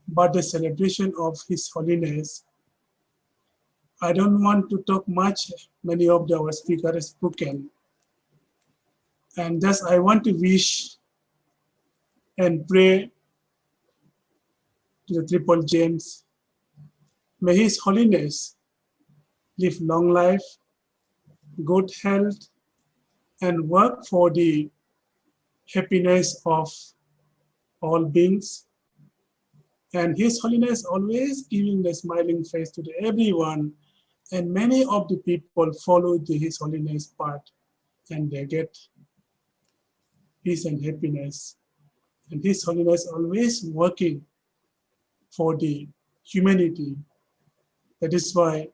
birthday celebration of His Holiness. I don't want to talk much. Many of our speakers have spoken. And thus I want to wish and pray to the Triple Gems. May His Holiness live long life, good health, and work for the happiness of all beings. And His Holiness always giving the smiling face to everyone. And many of the people follow His Holiness path and they get peace and happiness. And His Holiness always working for the humanity. That is why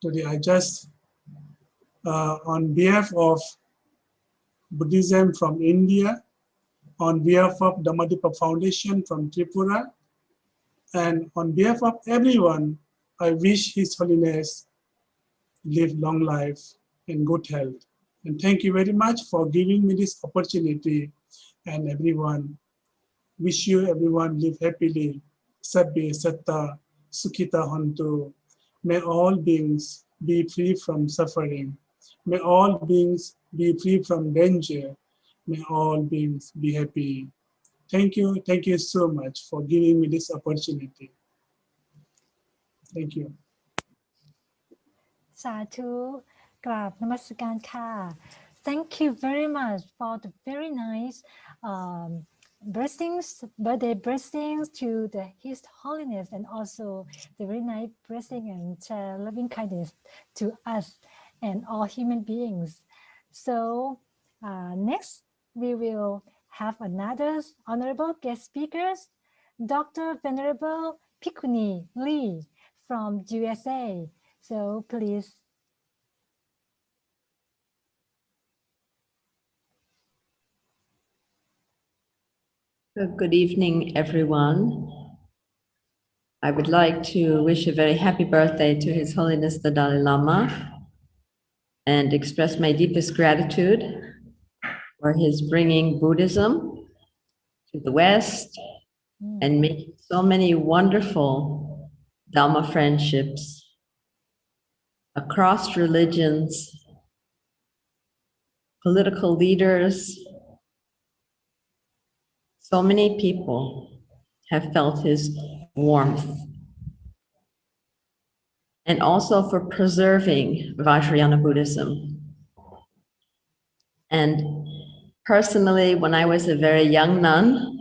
today I just, on behalf of Buddhism from India, on behalf of Dhammadipa Foundation from Tripura, and on behalf of everyone, I wish His Holiness live long life and good health. And thank you very much for giving me this opportunity. And everyone, wish you everyone live happily. Sabbe satta sukhita hontu. May all beings be free from suffering. May all beings be free from danger. May all beings be happy. Thank you so much for giving me this opportunity. Thank you. สาธุกราบนมัสการค่ะ Thank you very much for the very nice blessings, birthday blessings to His Holiness, and also the very nice blessing and loving kindness to us and all human beings. So next we will have another honorable guest speakers, Dr. Venerable Pikuni Lee from USA. So please. Good evening, everyone. I would like to wish a very happy birthday to His Holiness the Dalai Lama and express my deepest gratitude for his bringing Buddhism to the West and making so many wonderful Dhamma friendships across religions, political leaders. So many people have felt his warmth, and also for preserving Vajrayana Buddhism. And personally, when I was a very young nun,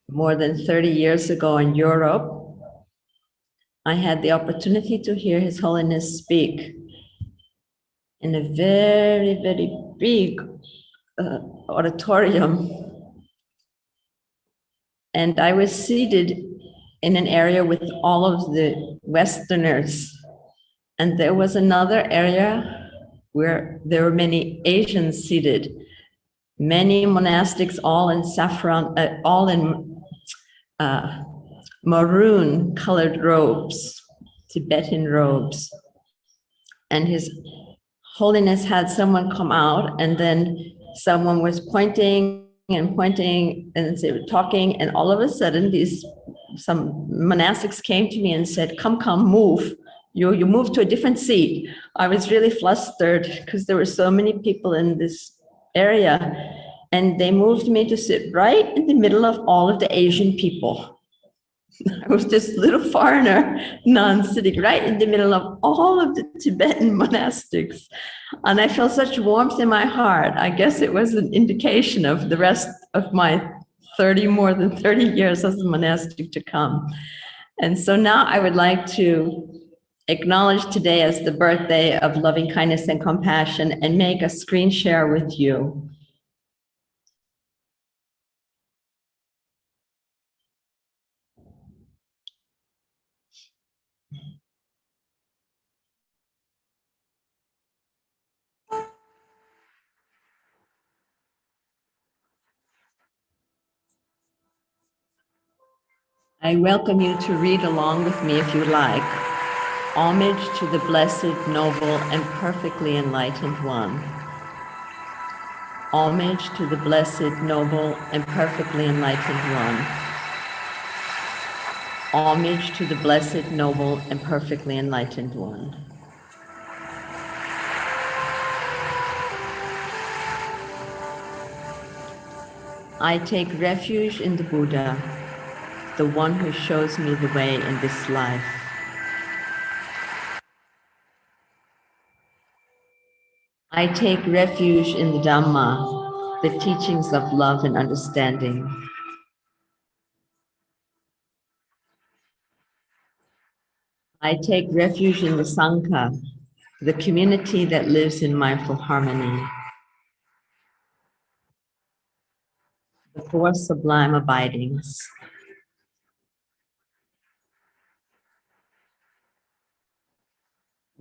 more than 30 years ago in Europe, I had the opportunity to hear His Holiness speak in a very, very big auditorium. And I was seated in an area with all of the Westerners. And there was another area where there were many Asians seated, many monastics, all in saffron, all in maroon colored robes, Tibetan robes. And His Holiness had someone come out, and then someone was pointing and they were talking, and all of a sudden some monastics came to me and said, come, move. You move to a different seat. I was really flustered because there were so many people in this area, and they moved me to sit right in the middle of all of the Asian people. I was this little foreigner nun sitting right in the middle of all of the Tibetan monastics. And I felt such warmth in my heart. I guess it was an indication of the rest of my more than 30 years as a monastic to come. And so now I would like to acknowledge today as the birthday of loving kindness and compassion and make a screen share with you. I welcome you to read along with me if you like. Homage to the Blessed, Noble, and Perfectly Enlightened One. Homage to the Blessed, Noble, and Perfectly Enlightened One. Homage to the Blessed, Noble, and Perfectly Enlightened One. I take refuge in the Buddha, the one who shows me the way in this life. I take refuge in the Dhamma, the teachings of love and understanding. I take refuge in the Sangha, the community that lives in mindful harmony. The four sublime abidings.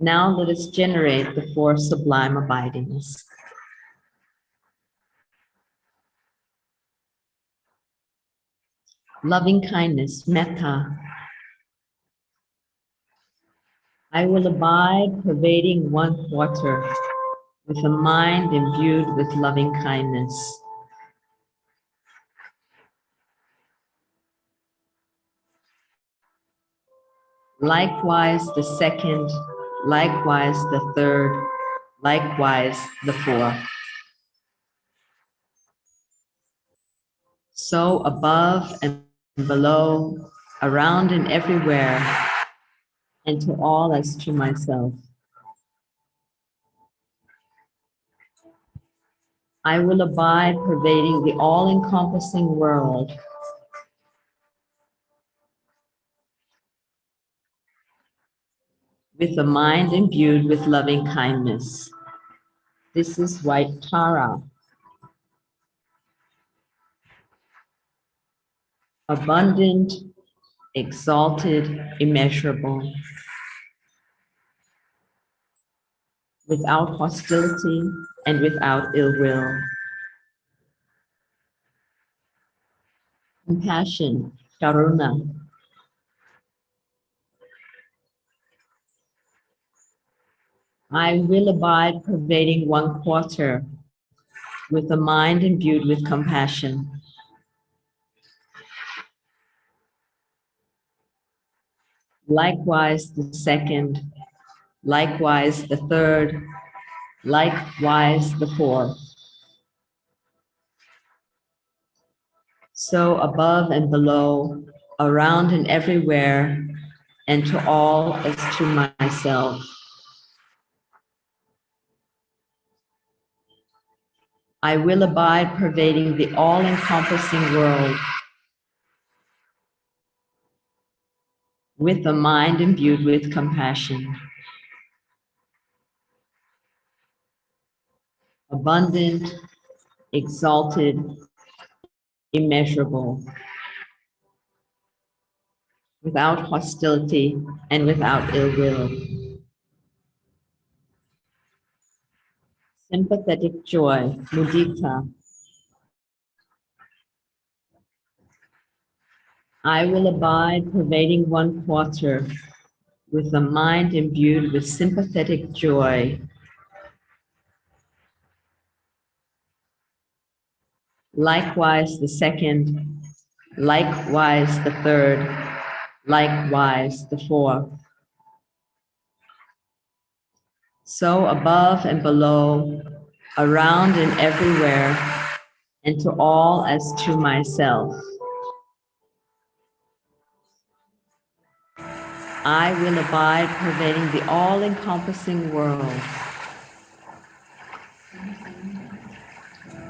Now let us generate the four sublime abidings. Loving kindness, metta. I will abide pervading 1/4 with a mind imbued with loving kindness. Likewise the second, likewise the third, likewise the fourth. So above and below, around and everywhere, and to all as to myself. I will abide pervading the all-encompassing world with a mind imbued with loving kindness. This is white Tara. Abundant, exalted, immeasurable, without hostility and without ill will. Compassion, karuna. I will abide pervading 1/4 with a mind imbued with compassion. Likewise the second, likewise the third, likewise the fourth. So above and below, around and everywhere, and to all as to myself. I will abide pervading the all-encompassing world with a mind imbued with compassion. Abundant, exalted, immeasurable, without hostility and without ill will. Sympathetic joy, mudita. I will abide pervading 1/4 with a mind imbued with sympathetic joy. Likewise the second, likewise the third, likewise the fourth. So above and below, around and everywhere, and to all as to myself. I will abide pervading the all-encompassing world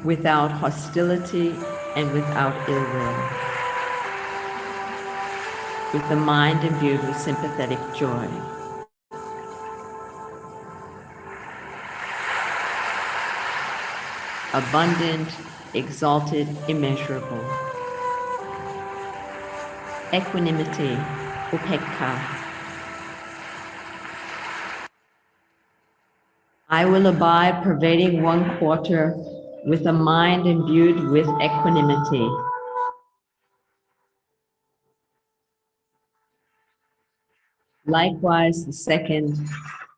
without hostility and without ill will, with the mind imbued with sympathetic joy. Abundant, exalted, immeasurable. Equanimity, upekka. I will abide pervading 1/4 with a mind imbued with equanimity. Likewise the second,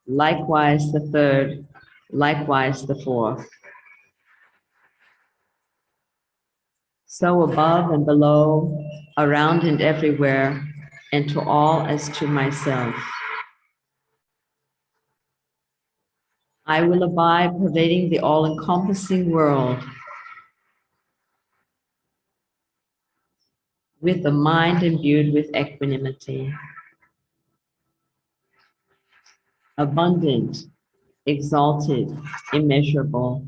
likewise the third, likewise the fourth. so above and below, around and everywhere, and to all as to myself. I will abide pervading the all-encompassing world with a mind imbued with equanimity, abundant, exalted, immeasurable,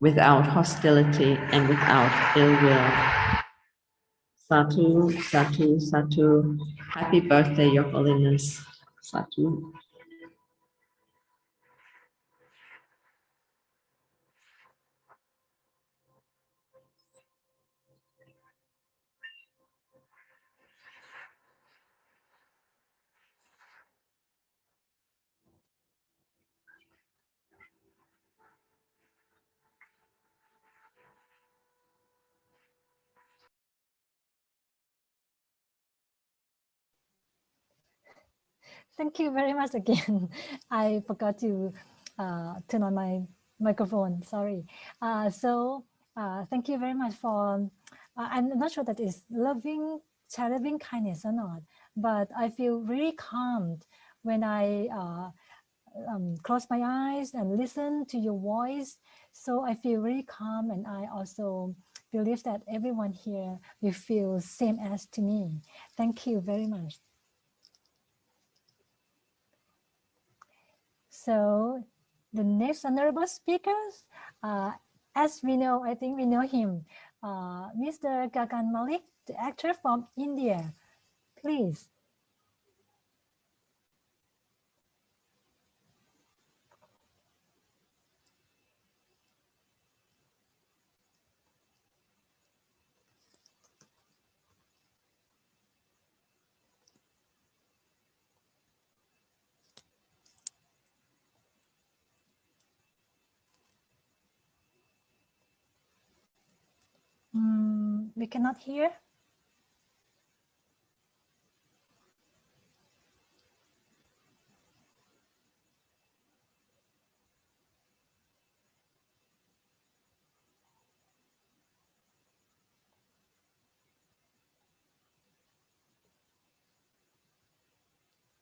without hostility and without ill will. Satu, Satu, Satu. Happy birthday, Your Holiness. Satu. Thank you very much again. I forgot to turn on my microphone, sorry. Thank you very much for, I'm not sure that it's loving kindness or not, but I feel really calmed when I close my eyes and listen to your voice. So I feel really calm, and I also believe that everyone here will feel same as to me. Thank you very much. So the next honorable speakers, as we know, I think we know him, Mr. Gagan Malik, the actor from India. Please. We cannot hear.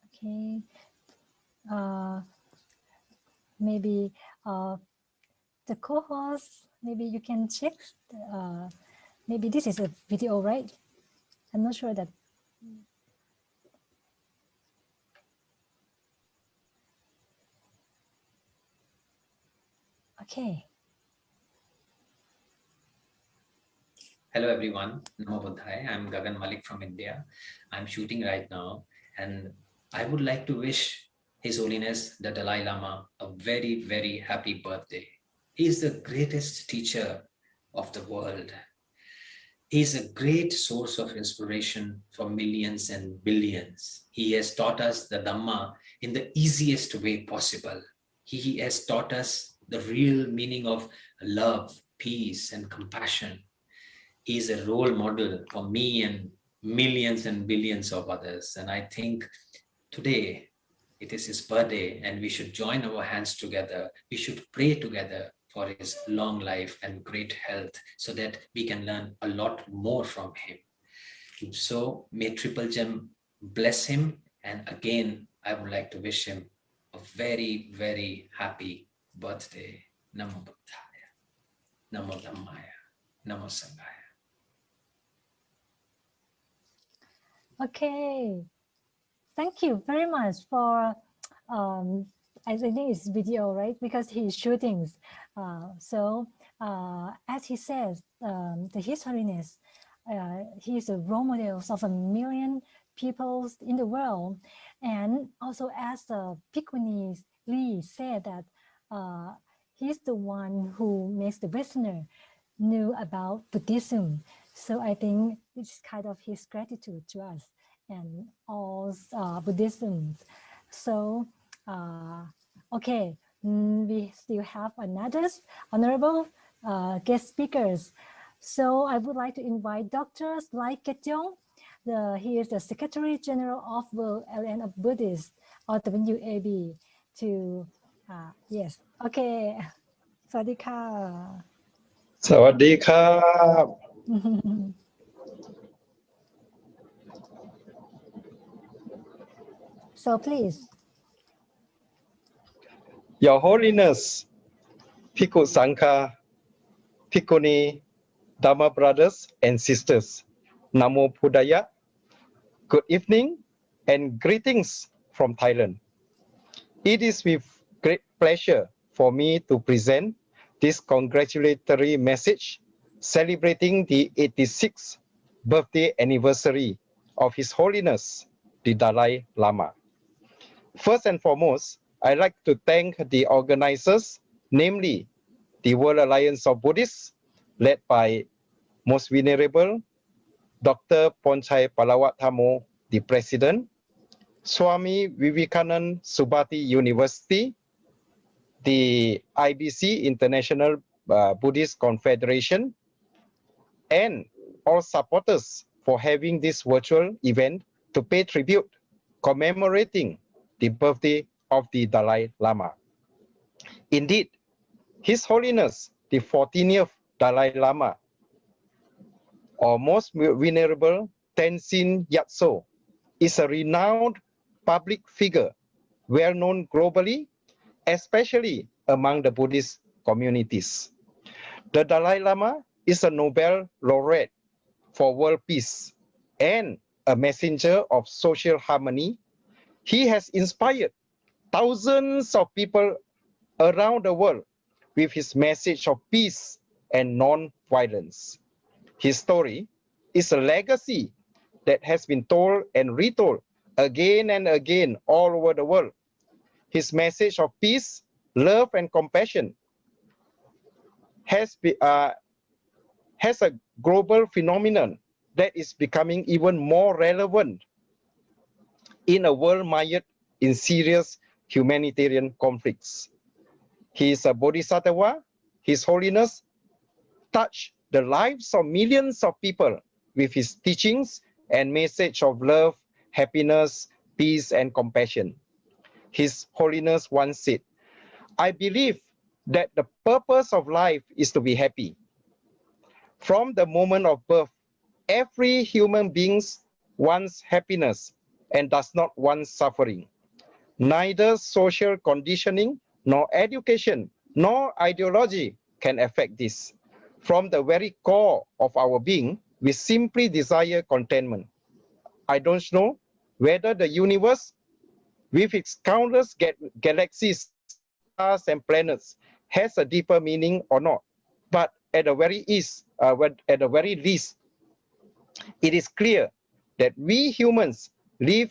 Okay. Maybe the co-host, maybe you can check. Maybe this is a video, right? I'm not sure that. Okay. Hello everyone, Namo Buddhaya. I'm Gagan Malik from India. I'm shooting right now, and I would like to wish His Holiness the Dalai Lama a very, very happy birthday. He is the greatest teacher of the world. He is a great source of inspiration for millions and billions. He has taught us the Dhamma in the easiest way possible. He has taught us the real meaning of love, peace, and compassion. He is a role model for me and millions and billions of others. And I think today it is his birthday, and we should join our hands together. We should pray together for his long life and great health, so that we can learn a lot more from him. So may Triple Gem bless him. And again, I would like to wish him a very, very happy birthday. Namo Buddhaya, Namo Dhammaya, Namo Sanghaya. Okay, thank you very much for, I think it's video, right? Because he's shooting. As he says, His Holiness, he is a role model of a million people in the world. And also as Bhikkhuni Lee said that he's the one who makes the Westerner knew about Buddhism. So I think it's kind of his gratitude to us and all Buddhism. So, okay, we still have another honorable guest speakers. So I would like to invite Dr. Lai Ketyong. He is the Secretary General of World Alliance of Buddhists, or WAB, to, yes, okay. สวัสดีค่ะ สวัสดีครับ So please. Your Holiness, Bhikkhu Sangha, Bhikkhuni, Dhamma brothers and sisters, Namo Buddhaya, good evening and greetings from Thailand. It is with great pleasure for me to present this congratulatory message celebrating the 86th birthday anniversary of His Holiness, the Dalai Lama. First and foremost, I'd like to thank the organizers, namely the World Alliance of Buddhists, led by Most Venerable Dr. Ponchai Palawatthamo, the President, Swami Vivekananda Subati University, the IBC International Buddhist Confederation, and all supporters for having this virtual event to pay tribute commemorating the birthday of the Dalai Lama. Indeed, His Holiness, the 14th Dalai Lama, or Most Venerable Tenzin Gyatso, is a renowned public figure, well known globally, especially among the Buddhist communities. The Dalai Lama is a Nobel laureate for world peace and a messenger of social harmony. He has inspired thousands of people around the world with his message of peace and non-violence. His story is a legacy that has been told and retold again and again all over the world. His message of peace, love, and compassion has a global phenomenon that is becoming even more relevant in a world mired in serious humanitarian conflicts. He is a bodhisattva. His Holiness touched the lives of millions of people with his teachings and message of love, happiness, peace, and compassion. His Holiness once said, "I believe that the purpose of life is to be happy. From the moment of birth, every human being wants happiness and does not want suffering. Neither social conditioning, nor education, nor ideology can affect this. From the very core of our being, we simply desire contentment. I don't know whether the universe, with its countless galaxies, stars, and planets, has a deeper meaning or not. But at the very least, it is clear that we humans live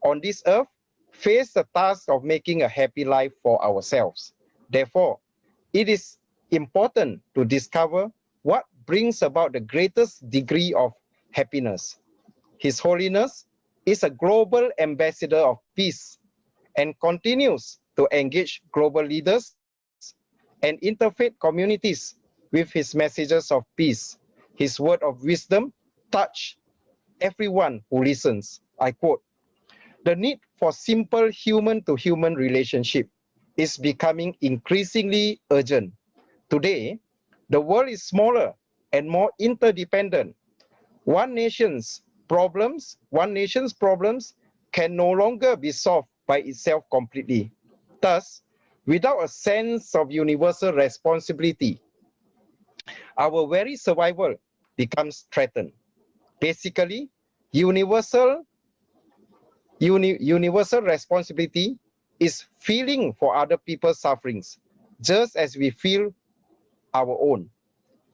on this earth face the task of making a happy life for ourselves. Therefore, it is important to discover what brings about the greatest degree of happiness. His Holiness is a global ambassador of peace and continues to engage global leaders and interfaith communities with his messages of peace. His word of wisdom touch everyone who listens. I quote, "The need for simple human-to-human relationship is becoming increasingly urgent. Today, the world is smaller and more interdependent. One nation's problems can no longer be solved by itself completely. Thus, without a sense of universal responsibility, our very survival becomes threatened. Basically, universal responsibility is feeling for other people's sufferings, just as we feel our own.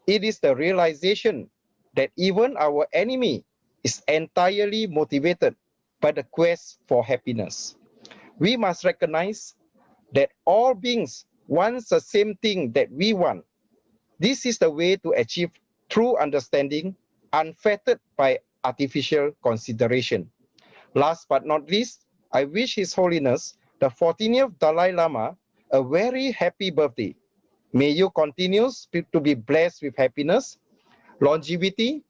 It is the realization that even our enemy is entirely motivated by the quest for happiness. We must recognize that all beings want the same thing that we want. This is the way to achieve true understanding, unfettered by artificial consideration. Last but not least, I wish His Holiness, the 14th Dalai Lama, a very happy birthday. May you continue to be blessed with happiness, longevity,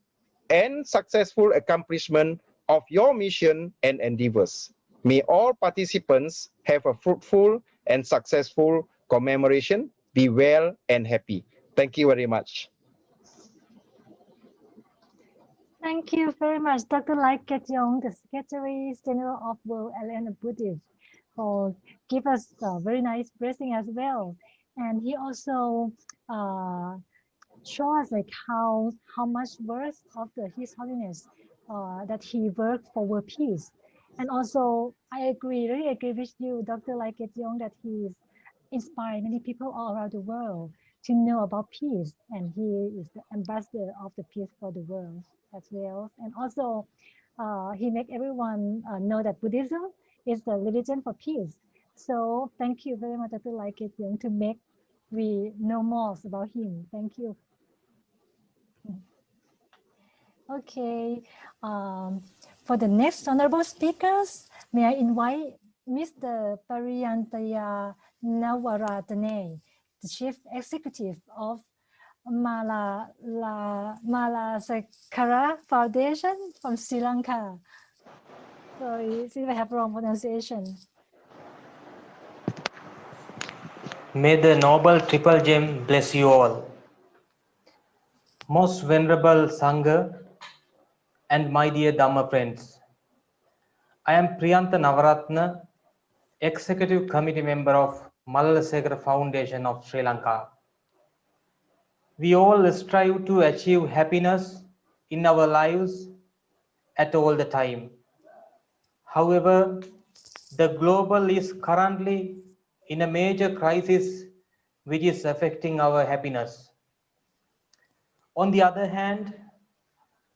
and successful accomplishment of your mission and endeavors. May all participants have a fruitful and successful commemoration. Be well and happy. Thank you very much. Thank you very much, Dr. Lai Ketyong, the Secretary General of World Alliance of Buddhists, for give us a very nice blessing as well. And he also show us like how much worth of His Holiness that he worked for world peace. And also, I really agree with you, Dr. Lai Ketyong, that he's inspired many people all around the world to know about peace, and he is the ambassador of the peace for the world as well. And also, he make everyone know that Buddhism is the religion for peace. So thank you very much, Dr. Lai Ketyong, to make we know more about him. Thank you. Okay, for the next honorable speakers, may I invite Mr. Pariyantaya Nawaratane, the Chief Executive of Malasekara Foundation from Sri Lanka. Sorry, since I have wrong pronunciation. May the Noble Triple Gem bless you all. Most Venerable Sangha and my dear Dhamma friends, I am Priyanta Navaratna, Executive Committee Member of Malasekara Foundation of Sri Lanka. We all strive to achieve happiness in our lives at all the time. However, the global is currently in a major crisis which is affecting our happiness. On the other hand,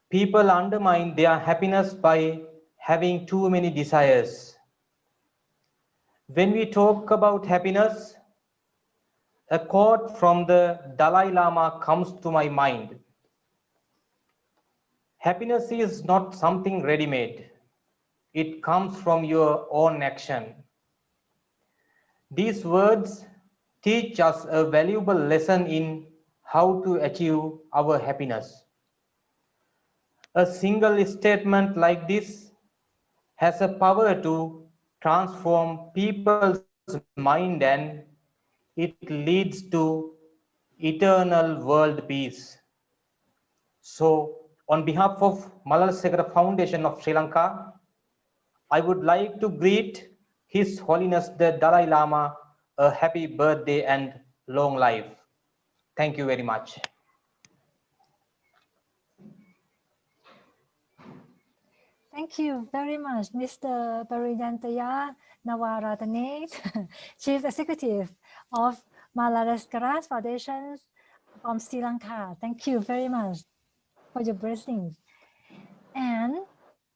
people undermine their happiness by having too many desires. When we talk about happiness, a quote from the Dalai Lama comes to my mind. Happiness is not something ready-made. It comes from your own action. These words teach us a valuable lesson in how to achieve our happiness. A single statement like this has a power to transform people's mind, and it leads to eternal world peace. So, on behalf of Malasekara Foundation of Sri Lanka, I would like to greet His Holiness the Dalai Lama a happy birthday and long life. Thank you very much. Thank you very much, Mr. Pariyantaya Nawaratane, Chief Executive of Malasekara Foundation from Sri Lanka. Thank you very much for your blessings. And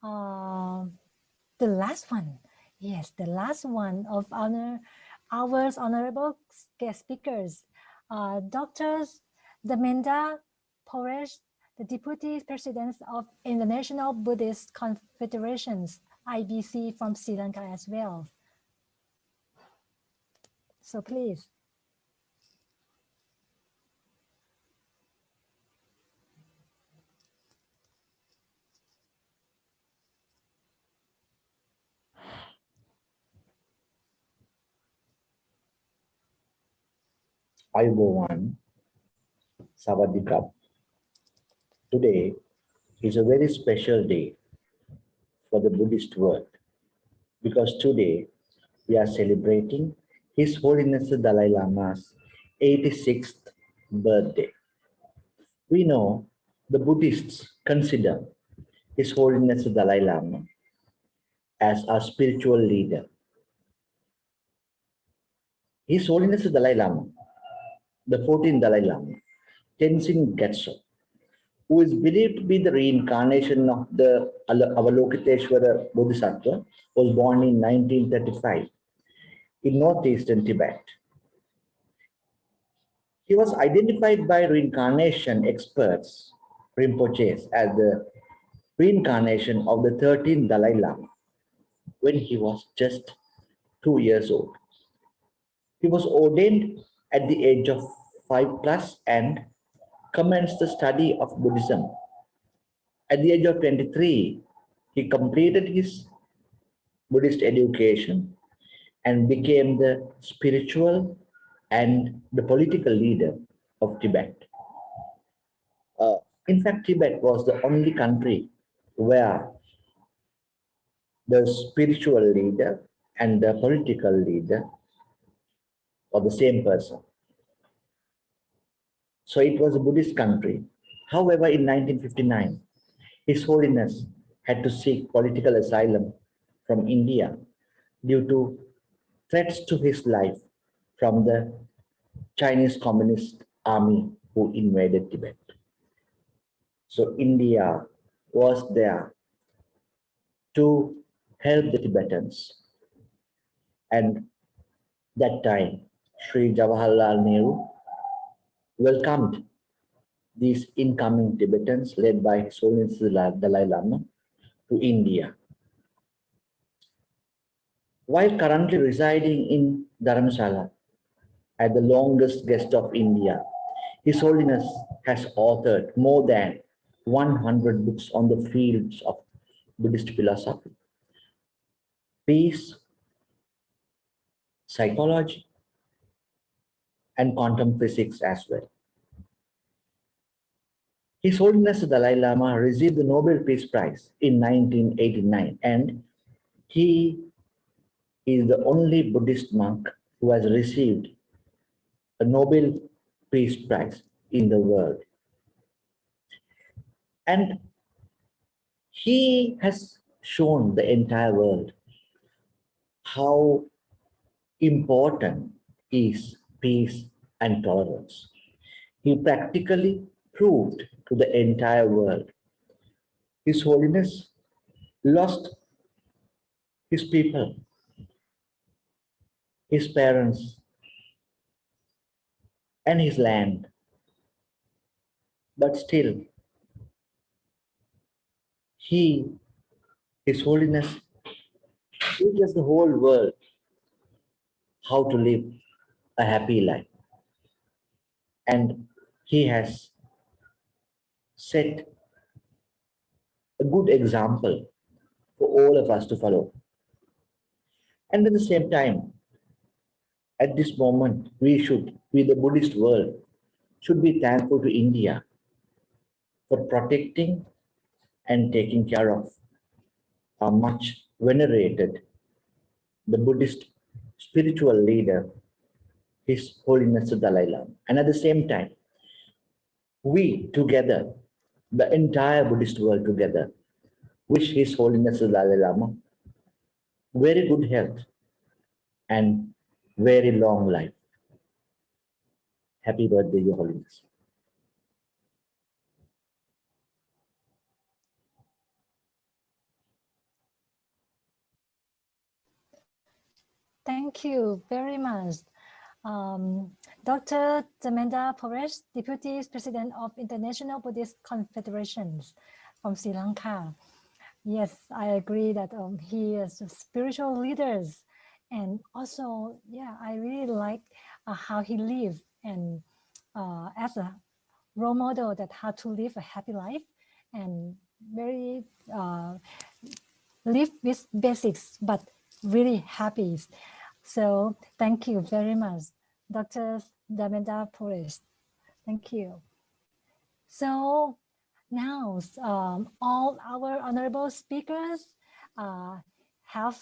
the last one, yes, the last one of our honorable guest speakers, Doctors Dhamendra Paresh, the Deputy President of International Buddhist Confederations, IBC from Sri Lanka as well. So please. Ayubowan, Sawadikap. Today is a very special day for the Buddhist world because today we are celebrating His Holiness the Dalai Lama's 86th birthday. We know the Buddhists consider His Holiness the Dalai Lama as our spiritual leader. His Holiness the Dalai Lama, the 14th Dalai Lama, Tenzin Gyatso, who is believed to be the reincarnation of the Avalokiteshvara Bodhisattva, was born in 1935 in northeastern Tibet. He was identified by reincarnation experts, Rinpoches, as the reincarnation of the 13th Dalai Lama when he was just 2 years old. He was ordained at the age of 5+ and commenced the study of Buddhism. At the age of 23, he completed his Buddhist education and became the spiritual and the political leader of Tibet. In fact, Tibet was the only country where the spiritual leader and the political leader were the same person. So it was a Buddhist country. However, in 1959, His Holiness had to seek political asylum from India due to threats to his life from the Chinese Communist Army who invaded Tibet. So India was there to help the Tibetans. And that time, Sri Jawaharlal Nehru welcomed these incoming Tibetans led by His Holiness Dalai Lama to India. While currently residing in Dharamshala, as the longest guest of India, His Holiness has authored more than 100 books on the fields of Buddhist philosophy, peace, psychology, and quantum physics as well. His Holiness the Dalai Lama received the Nobel Peace Prize in 1989, and he is the only Buddhist monk who has received a Nobel Peace Prize in the world. And he has shown the entire world how important is peace and tolerance. He practically proved to the entire world. His Holiness lost his people, his parents, and his land. But still, His Holiness teaches the whole world how to live a happy life. And he has set a good example for all of us to follow. And at the same time, at this moment, we, the Buddhist world, should be thankful to India for protecting and taking care of our much venerated, the Buddhist spiritual leader, His Holiness the Dalai Lama. And at the same time, we together, the entire Buddhist world together, wish His Holiness the Dalai Lama very good health and very long life. Happy birthday, Your Holiness. Thank you very much. Dr. Jamenda Paresh, Deputy President of International Buddhist Confederations from Sri Lanka. Yes, I agree that he is a spiritual leaders, and also, yeah, I really like how he lived and as a role model that how to live a happy life and very live with basics, but really happy. So thank you very much, Dr. Damenda Paresh. Thank you. So now all our honorable speakers have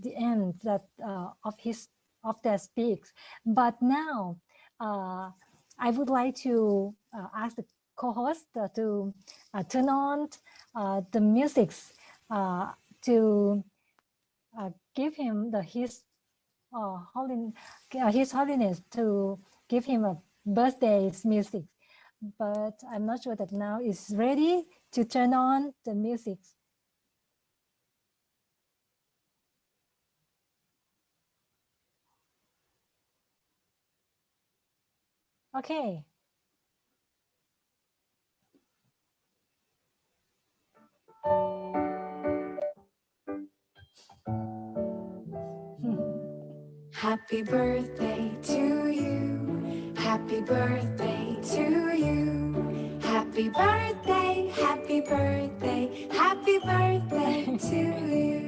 the end that of their speaks. But now I would like to ask the co-host to turn on the music to give him His Holiness to give him a birthday's music. But I'm not sure that now is ready to turn on the music. Okay. Happy birthday to you. Happy birthday to you. Happy birthday, happy birthday, happy birthday to you.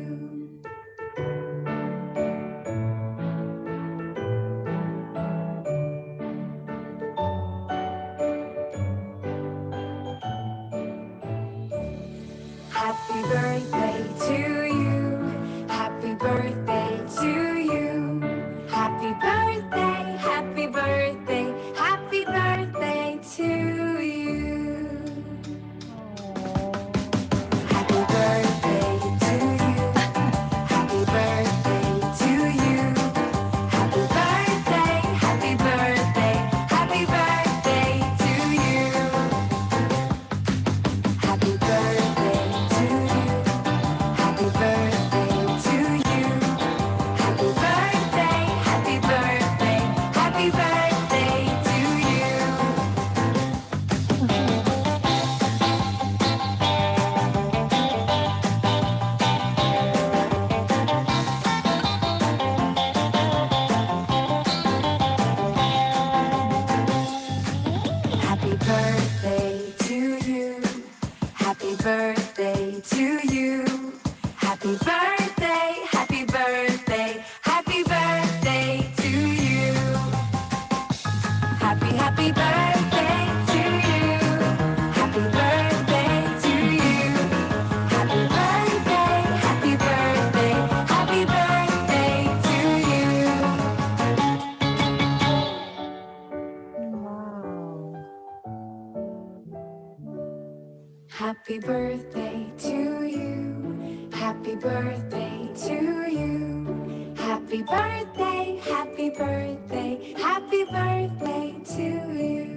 Happy birthday to you. Happy birthday to you. Happy birthday, happy birthday, happy birthday to you. Wow. Happy birthday to you. Happy birthday to you. Happy birthday, happy birthday, happy birthday to you.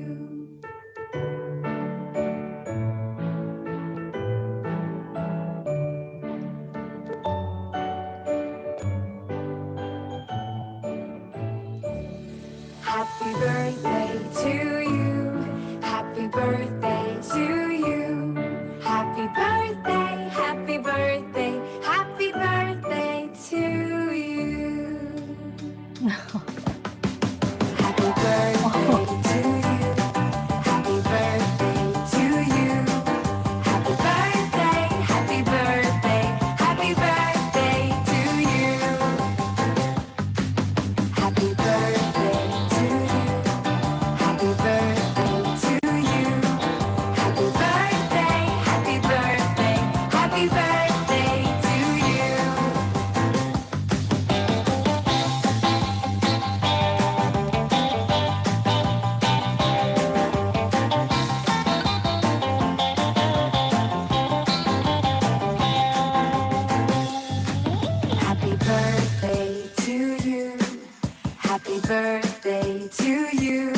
Happy birthday to you. Happy birthday to you. Happy birthday, happy birthday, happy birthday to you. Happy birthday to you. Happy birthday to you. Happy birthday, happy birthday, happy birthday to you. Happy birthday to you. Happy birthday to you. Happy birthday, happy birthday, happy birthday to you. Happy birthday to you. Happy birthday to you.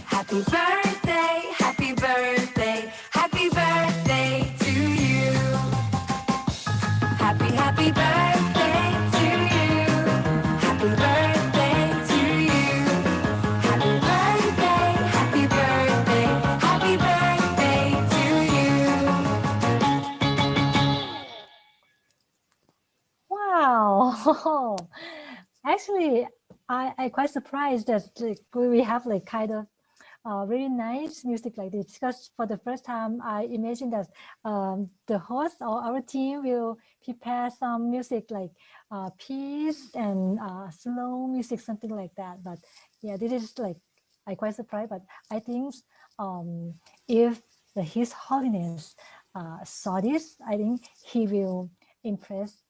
Happy birthday, happy birthday, happy birthday to you. Happy birthday to you. Happy birthday to you. Happy birthday, happy birthday, happy birthday to you. Wow. Actually, I quite surprised that like, we have like kind of really nice music like this, because for the first time I imagined that the host or our team will prepare some music like peace and slow music, something like that. But yeah, this is like I quite surprised. But I think if His Holiness saw this, I think he will impress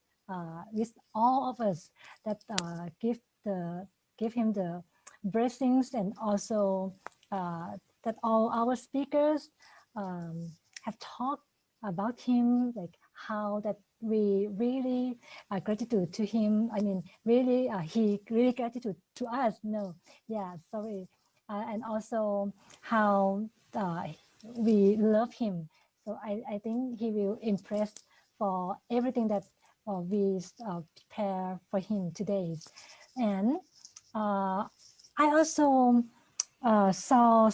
with all of us that give him the blessings, and also that all our speakers have talked about him, like how that we really gratitude to him. I mean, really, he really gratitude to us. No, yeah, sorry, and also how we love him. So I think he will impress for everything that we prepare for him today. And I also saw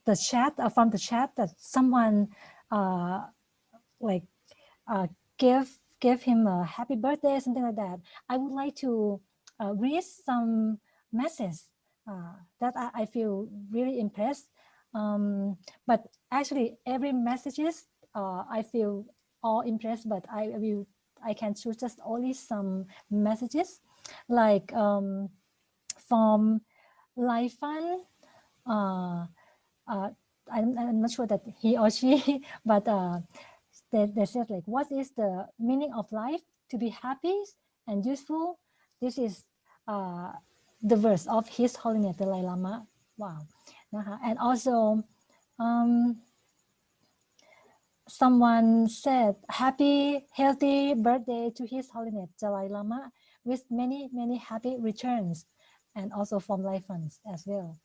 the chat from the chat that someone like gave him a happy birthday, something like that. I would like to read some messages that I feel really impressed. But actually, every messages I feel all impressed. But I can choose just only some messages, like from Laifan. I'm not sure that he or she, but they said like, what is the meaning of life? To be happy and useful. This is the verse of His Holiness Dalai Lama. Wow. And also someone said, happy, healthy birthday to His Holiness Dalai Lama with many, many happy returns, and also from life funds as well.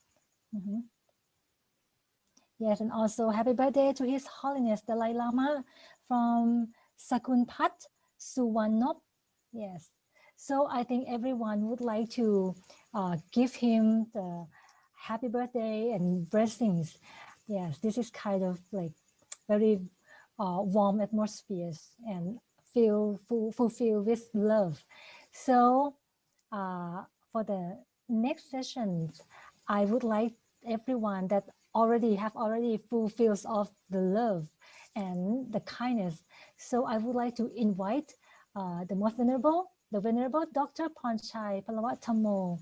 Yes, and also happy birthday to His Holiness Dalai Lama from Sakunpat Suwanop. Yes. So I think everyone would like to give him the happy birthday and blessings. Yes, this is kind of like very warm atmospheres and fulfilled with love. So for the next sessions, I would like everyone that already fulfills of the love and the kindness. So I would like to invite the Venerable Dr. Ponchai Palawatthamo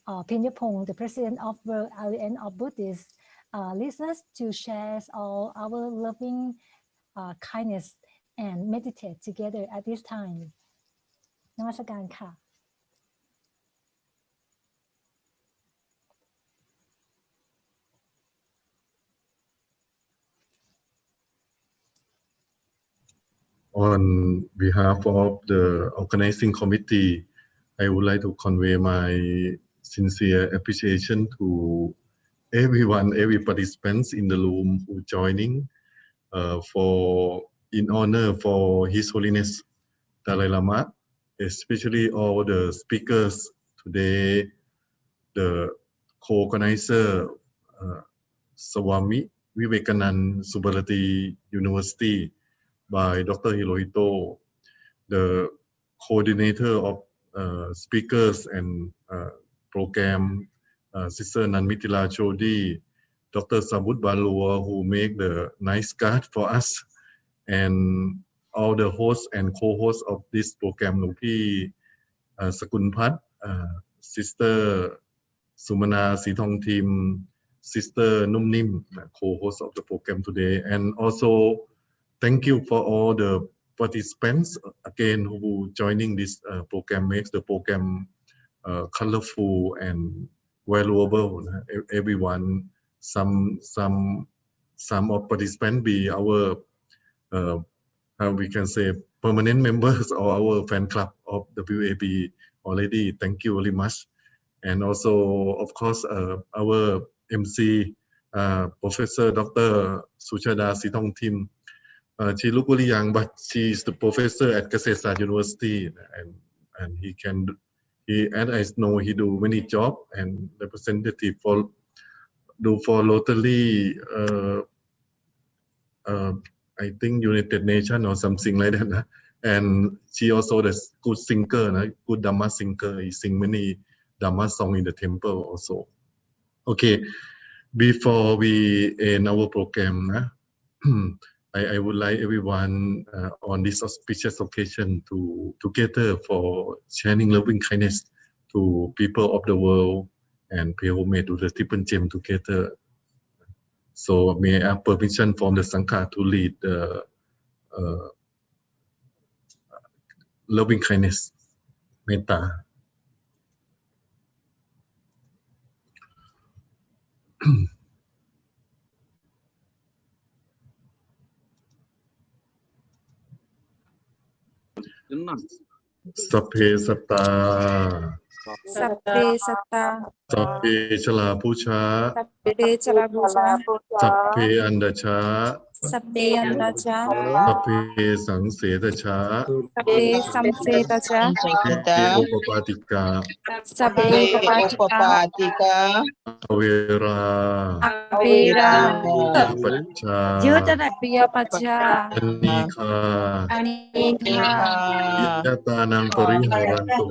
Pinyapong, the President of World Alliance of Buddhists, listeners to share all our loving kindness and meditate together at this time นมัสการค่ะ On behalf of the organizing committee, I would like to convey my sincere appreciation to everyone, every participants in the room who joining in honor for His Holiness Dalai Lama, especially all the speakers today, the co-organizer Swami Vivekananda Subharati University by Dr. Hirohito, the coordinator of speakers and program, Sister Nanmitila Chodi, Dr. Sabut Balua, who make the nice card for us, and all the hosts and co-hosts of this program, Lupi Sakunpat, Sister Sumana Sithong Tim, Sister Numnim, co-host of the program today, and also thank you for all the participants again who joining this program, makes the program colorful and valuable. Everyone, some of participants be our how we can say permanent members or our fan club of WAB already. Thank you very much. And also, of course, our MC, Professor Dr. Suchada Sithong Tim. She look very young, but she is the professor at Kasesa University, and and I know he do many job and representative for Rotary, I think United Nations or something like that. And she also the good singer, good Dhamma singer. He sing many Dhamma song in the temple also. Okay, before we end our program, I would like everyone on this auspicious occasion to together for sharing loving kindness to people of the world and pay homage to the Triple Gem together. So may I have permission from the Sangha to lead the loving kindness, metta. Sapphe satta, Sappe satta, sapphe chala pucha, sappe chalabuja, sapphe andacha, sappe andacha, sapphe sangsetacha, sappe samsetacha, sapphe upapatika, sappe upapatika, avera, avera, pacha, priyapacha, anika, anika, yatanang pariharantu,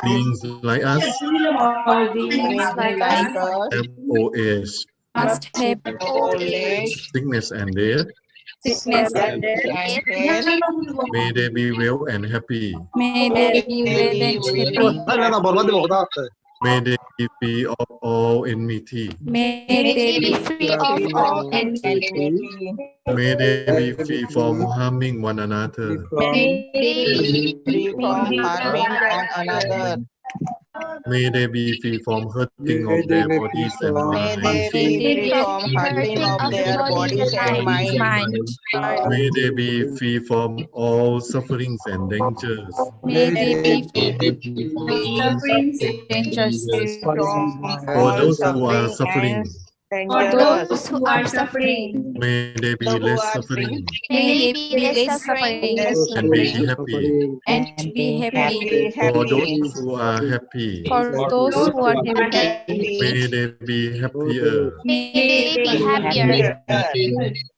beings like us, all beings like us have old age, must have old age, sickness and death. sickness and death. May they be well and happy. May they be well and happy. May they be free of all enmity. May they be free of all enmity. May they be free from harming one another. May they be free from harming one another. May they be free from hurting of their bodies and minds. May they be free from hurting of their bodies and minds. May they be free from all sufferings and dangers. May they be free from sufferings and dangers. For those who are suffering, For those who are suffering, may they be less suffering may they be less suffering and be happy. and be happy. For those who are happy, For those who are happy, may they be happier. may they be happier.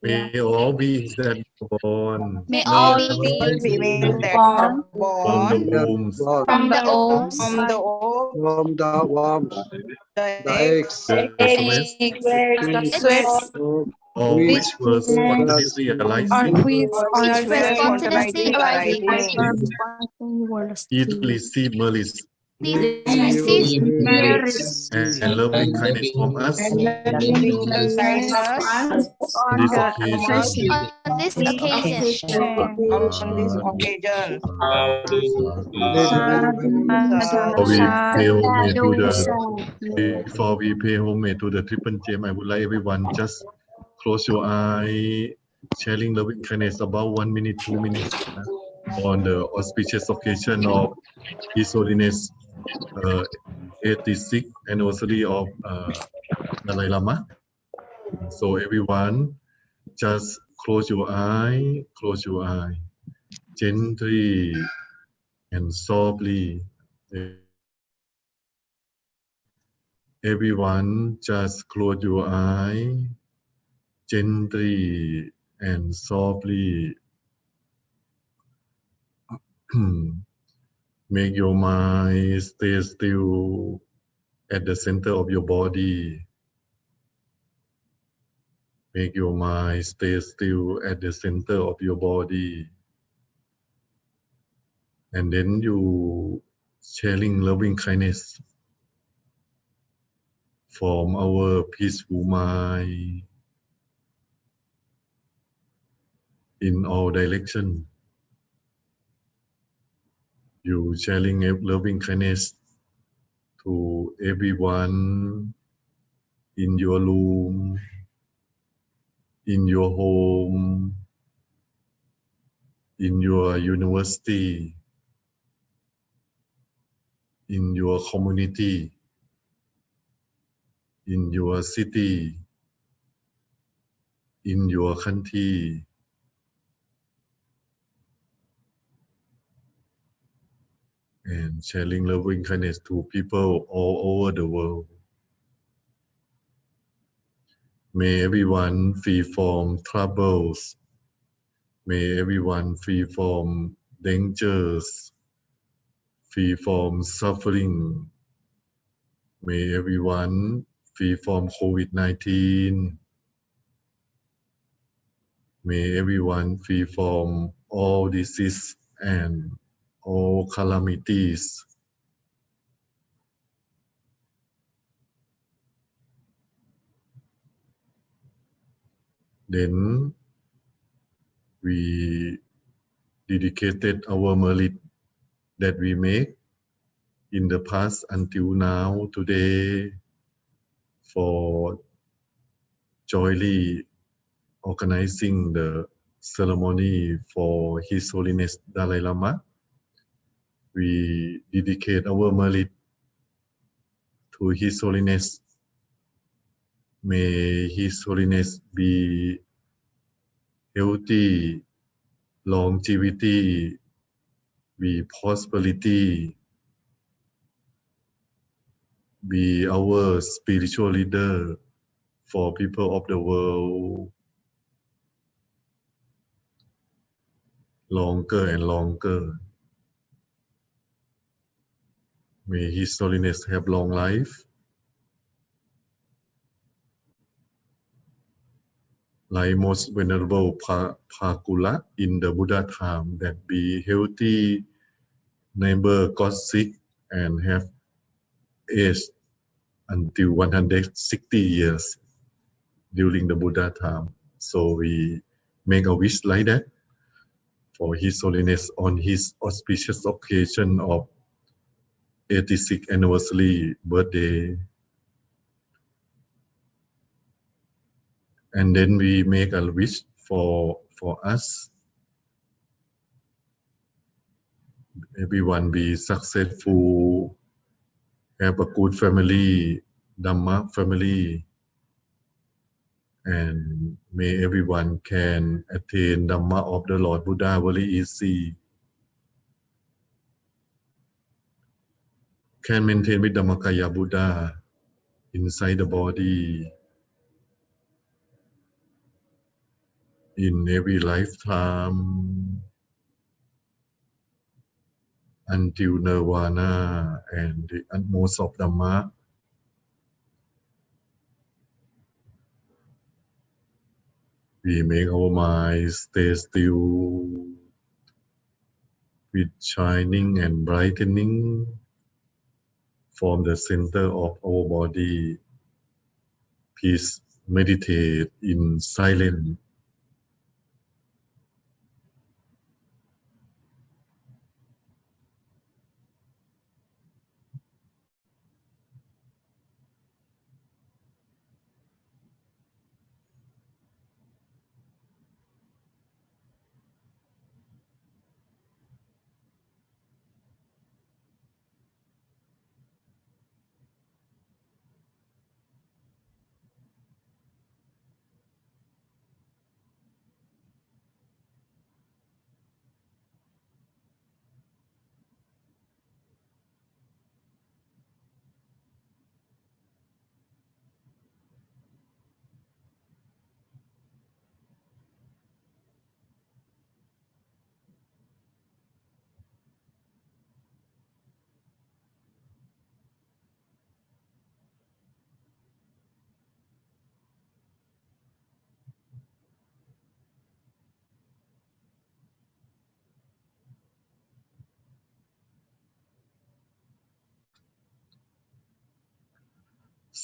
May all beings that are born May all beings born from the wombs, from the wombs, the eggs, the sweats, or which was spontaneously arising, or which are spontaneously arising, eat receive malice and loving kindness from us on this occasion. On this occasion. Before we pay homage to the triple gem, I would like everyone just close your eye, sharing loving kindness about 1 minute, 2 minutes on the auspicious occasion of His Holiness 86th anniversary of Dalai Lama. So everyone, just close your eye, gently and softly. Everyone, just close your eye, gently and softly. Make your mind stay still at the center of your body. Make your mind stay still at the center of your body. And then you sharing loving kindness from our peaceful mind in all directions. You sharing loving kindness to everyone in your room, in your home, in your university, in your community, in your city, in your country, and sharing loving kindness to people all over the world. May everyone free from troubles. May everyone free from dangers, free from suffering. May everyone free from COVID-19. May everyone free from all disease and all calamities. Then we dedicated our merit that we make in the past until now, today, for joyfully organizing the ceremony for His Holiness Dalai Lama. We dedicate our merit to His Holiness. May His Holiness be healthy, longevity, be prosperity, be our spiritual leader for people of the world longer and longer. May His Holiness have long life, like most venerable Pakula in the Buddha time, that be healthy, never got sick, and have aged until 160 years during the Buddha time. So we make a wish like that for His Holiness on his auspicious occasion of 86th anniversary birthday. And then we make a wish for us. Everyone be successful, have a good family, Dhamma family, and may everyone can attain Dhamma of the Lord Buddha very easy. Can maintain with Dhammakaya Buddha inside the body in every lifetime until Nirvana and the utmost of Dhamma. We make our minds stay still with shining and brightening from the center of our body. Please meditate in silence.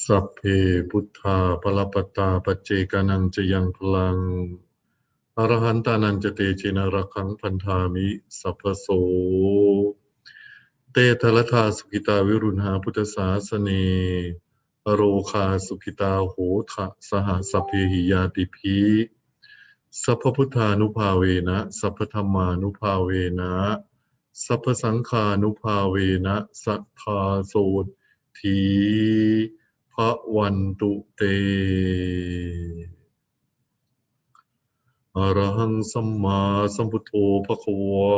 Sapphe Buddha Palapata Pacchekanan Jayang Plang Arahantanang Jate Chena Rakang Pantami Sappaso Te Talatha Sukita Virunha Putasasane Aroka Sukita Hotha Saha Sapphe Hiyati Pi Sappaputta Nupavena Sappathamma Nupavena Sappasangha Nupavena Sattha Sod Thiพระวันตุเตอะระหังสัมมาสัมพุทโธภควา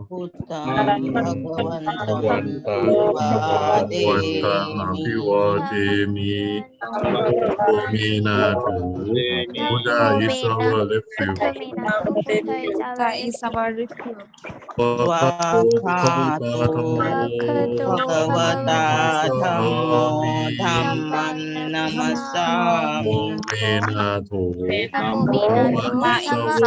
พุทธังภะวันตังภิวาเทมิ โอเมนาโถพุทธาอิสวะเลฟิว Buddha is our refuge. วะคะโตภะคะวตาธัมโม ภะคะวะตาธัมโมธัมมังนัมสสา โอ มิ เมนาโถ Buddha is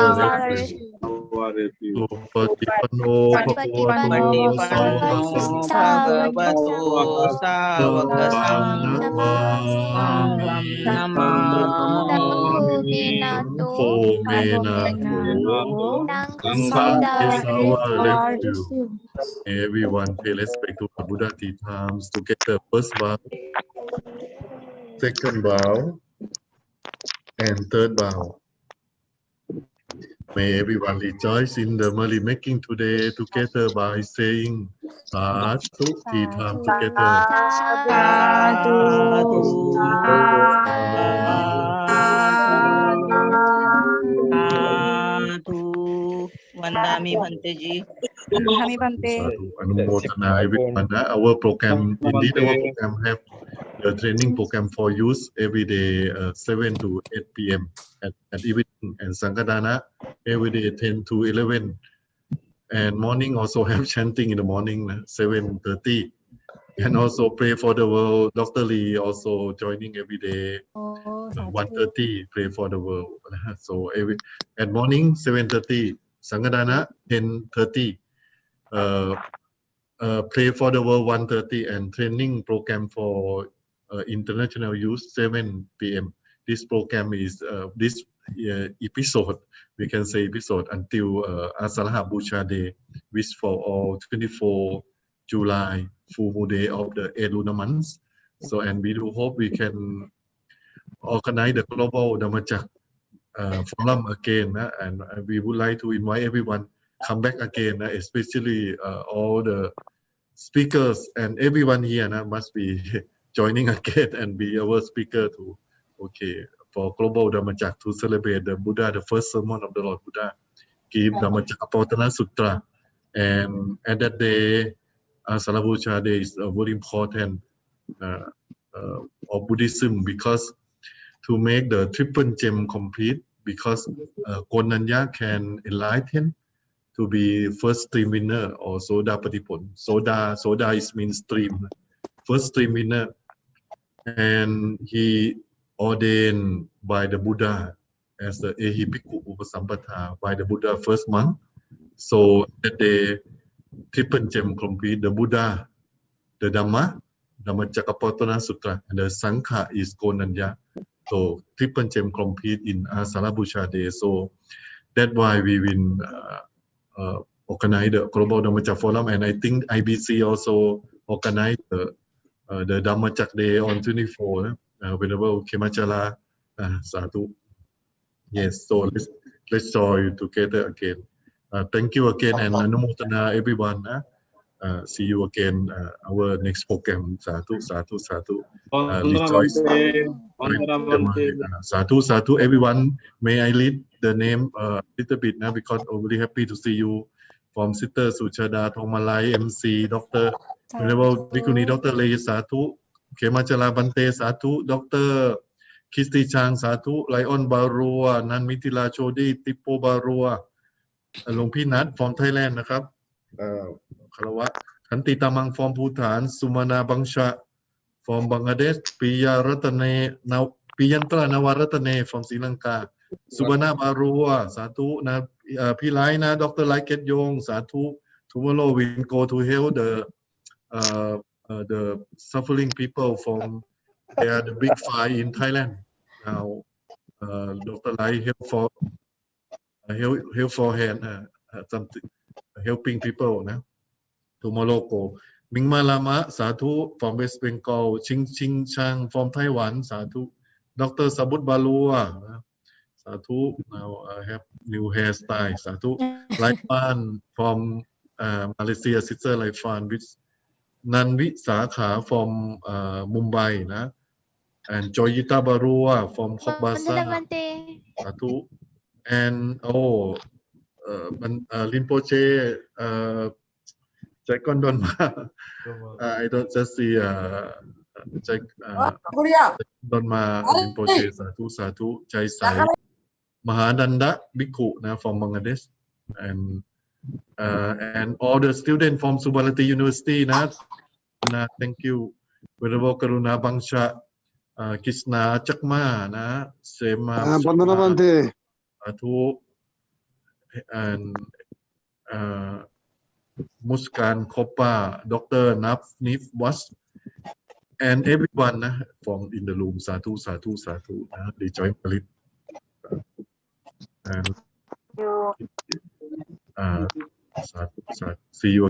our refuge. สุปฏิปันโนภะคะวะ ป โต ฏิปัน สา โน วกสัง ภะคะวะโตสาวกสัง ฆัง นามามิ โคเมนาโถสังฆังอิสาวะเลฟิว Everyone pay respect to the Buddha three times together. First bow, second bow, and third bow. May everyone rejoice in the merry making today together by saying Sadhu three times together. วันดามิพันเตจี Sadhu Anumodana everyone. Our program, indeed our program have the training program for youth every day 7 to 8 p.m. at evening, and Sangadana every day 10 to 11, and morning also have chanting in the morning 7:30, and also pray for the world. Dr. Lee also joining every day 1:30 pray for the world. So every at morning 7:30, Sangadana 10:30. Pray for the world 1:30, and training program for international youth 7 p.m. This program is this episode, we can say episode until Asalaha Busha Day, which for all 24 July, full moon day of the 8 lunar months. So, and we do hope we can organize the global Dhammachak forum again, and we would like to invite everyone come back again, especially all the speakers and everyone here must be joining again and be our speaker to for global Dhammachak to celebrate the Buddha, the first sermon of the Lord Buddha, give Dhammachak Apawatana Sutra, and at that day, Asalaha Day is very important of Buddhism, because to make the triple gem complete, because Konanya can enlighten to be first stream winner or Soda Patipon. Soda is means stream, first stream winner, and he ordained by the Buddha as the Ehipikku Upasampata by the Buddha first month. So that day triple gem complete, the Buddha the Dhammacakkappavattana Sutra, and the Sangha is Konanya. So triple gem complete in Asara Busha Day. So that's why we will organize the Global Dhammacakka Forum, and I think IBC also organize the Dhammacakka Day on 24. Venerable Khemachala, Sadhu. Yes, so let's join together again. Thank you again, and Anumotana everyone. See you again our next program. Sadhu, sadhu, sadhu. Rejoice. Sadhu, sadhu, everyone. May I read the name a little bit now because I'm really happy to see you from Sister Suchada, Thomalai, MC, Dr. Venerable Bhikkhuni, Dr. Lay, Sadhu, Khemachala Bante, Sadhu, Dr. Kisti Chang, Sadhu, Lion Barua, Nan Mitila Chodi, Tipo Barua, หลวงพี่นัท from Thailand นะครับคารวะขันติตามัง from ภูฐานสุมานาบังชะ from Bangladesh ปิยารัตเนปิยันตรานวรัตเน from ศรีลังกาสุวรรณบารัวสาธุนะพี่ไลนะดร. ไลเกตยงสาธุ tomorrow we go to help the suffering people from the big fire in Thailand now Dr. Lai help for hand something helping people นะ tomorrow go มิงมาลามะสาธุ from West Bengal ชิงช่าง from Taiwan สาธุ Dr. สบุตบาลัวสาธุ now I have new hairstyle สาธุ ไลฟาน from Malaysia sister ไลฟาน with นันวิสาขา from Mumbai นะ and Joyita Barua from Khobasa สาธุ and Rinpoche Jackon Donma I don't just see Jack Donma Rinpoche Satu Satu Jai Sai Mahananda Bhikkhu from Bangladesh and all the students from Subbalati University thank you Venerable Karuna Bangsha Krishna Chakma Sema Satu and Muskan Kopa, Dr. Nif Was, and everyone from in the room. Satu, satu, satu. They join Palit. And satu, satu. See you.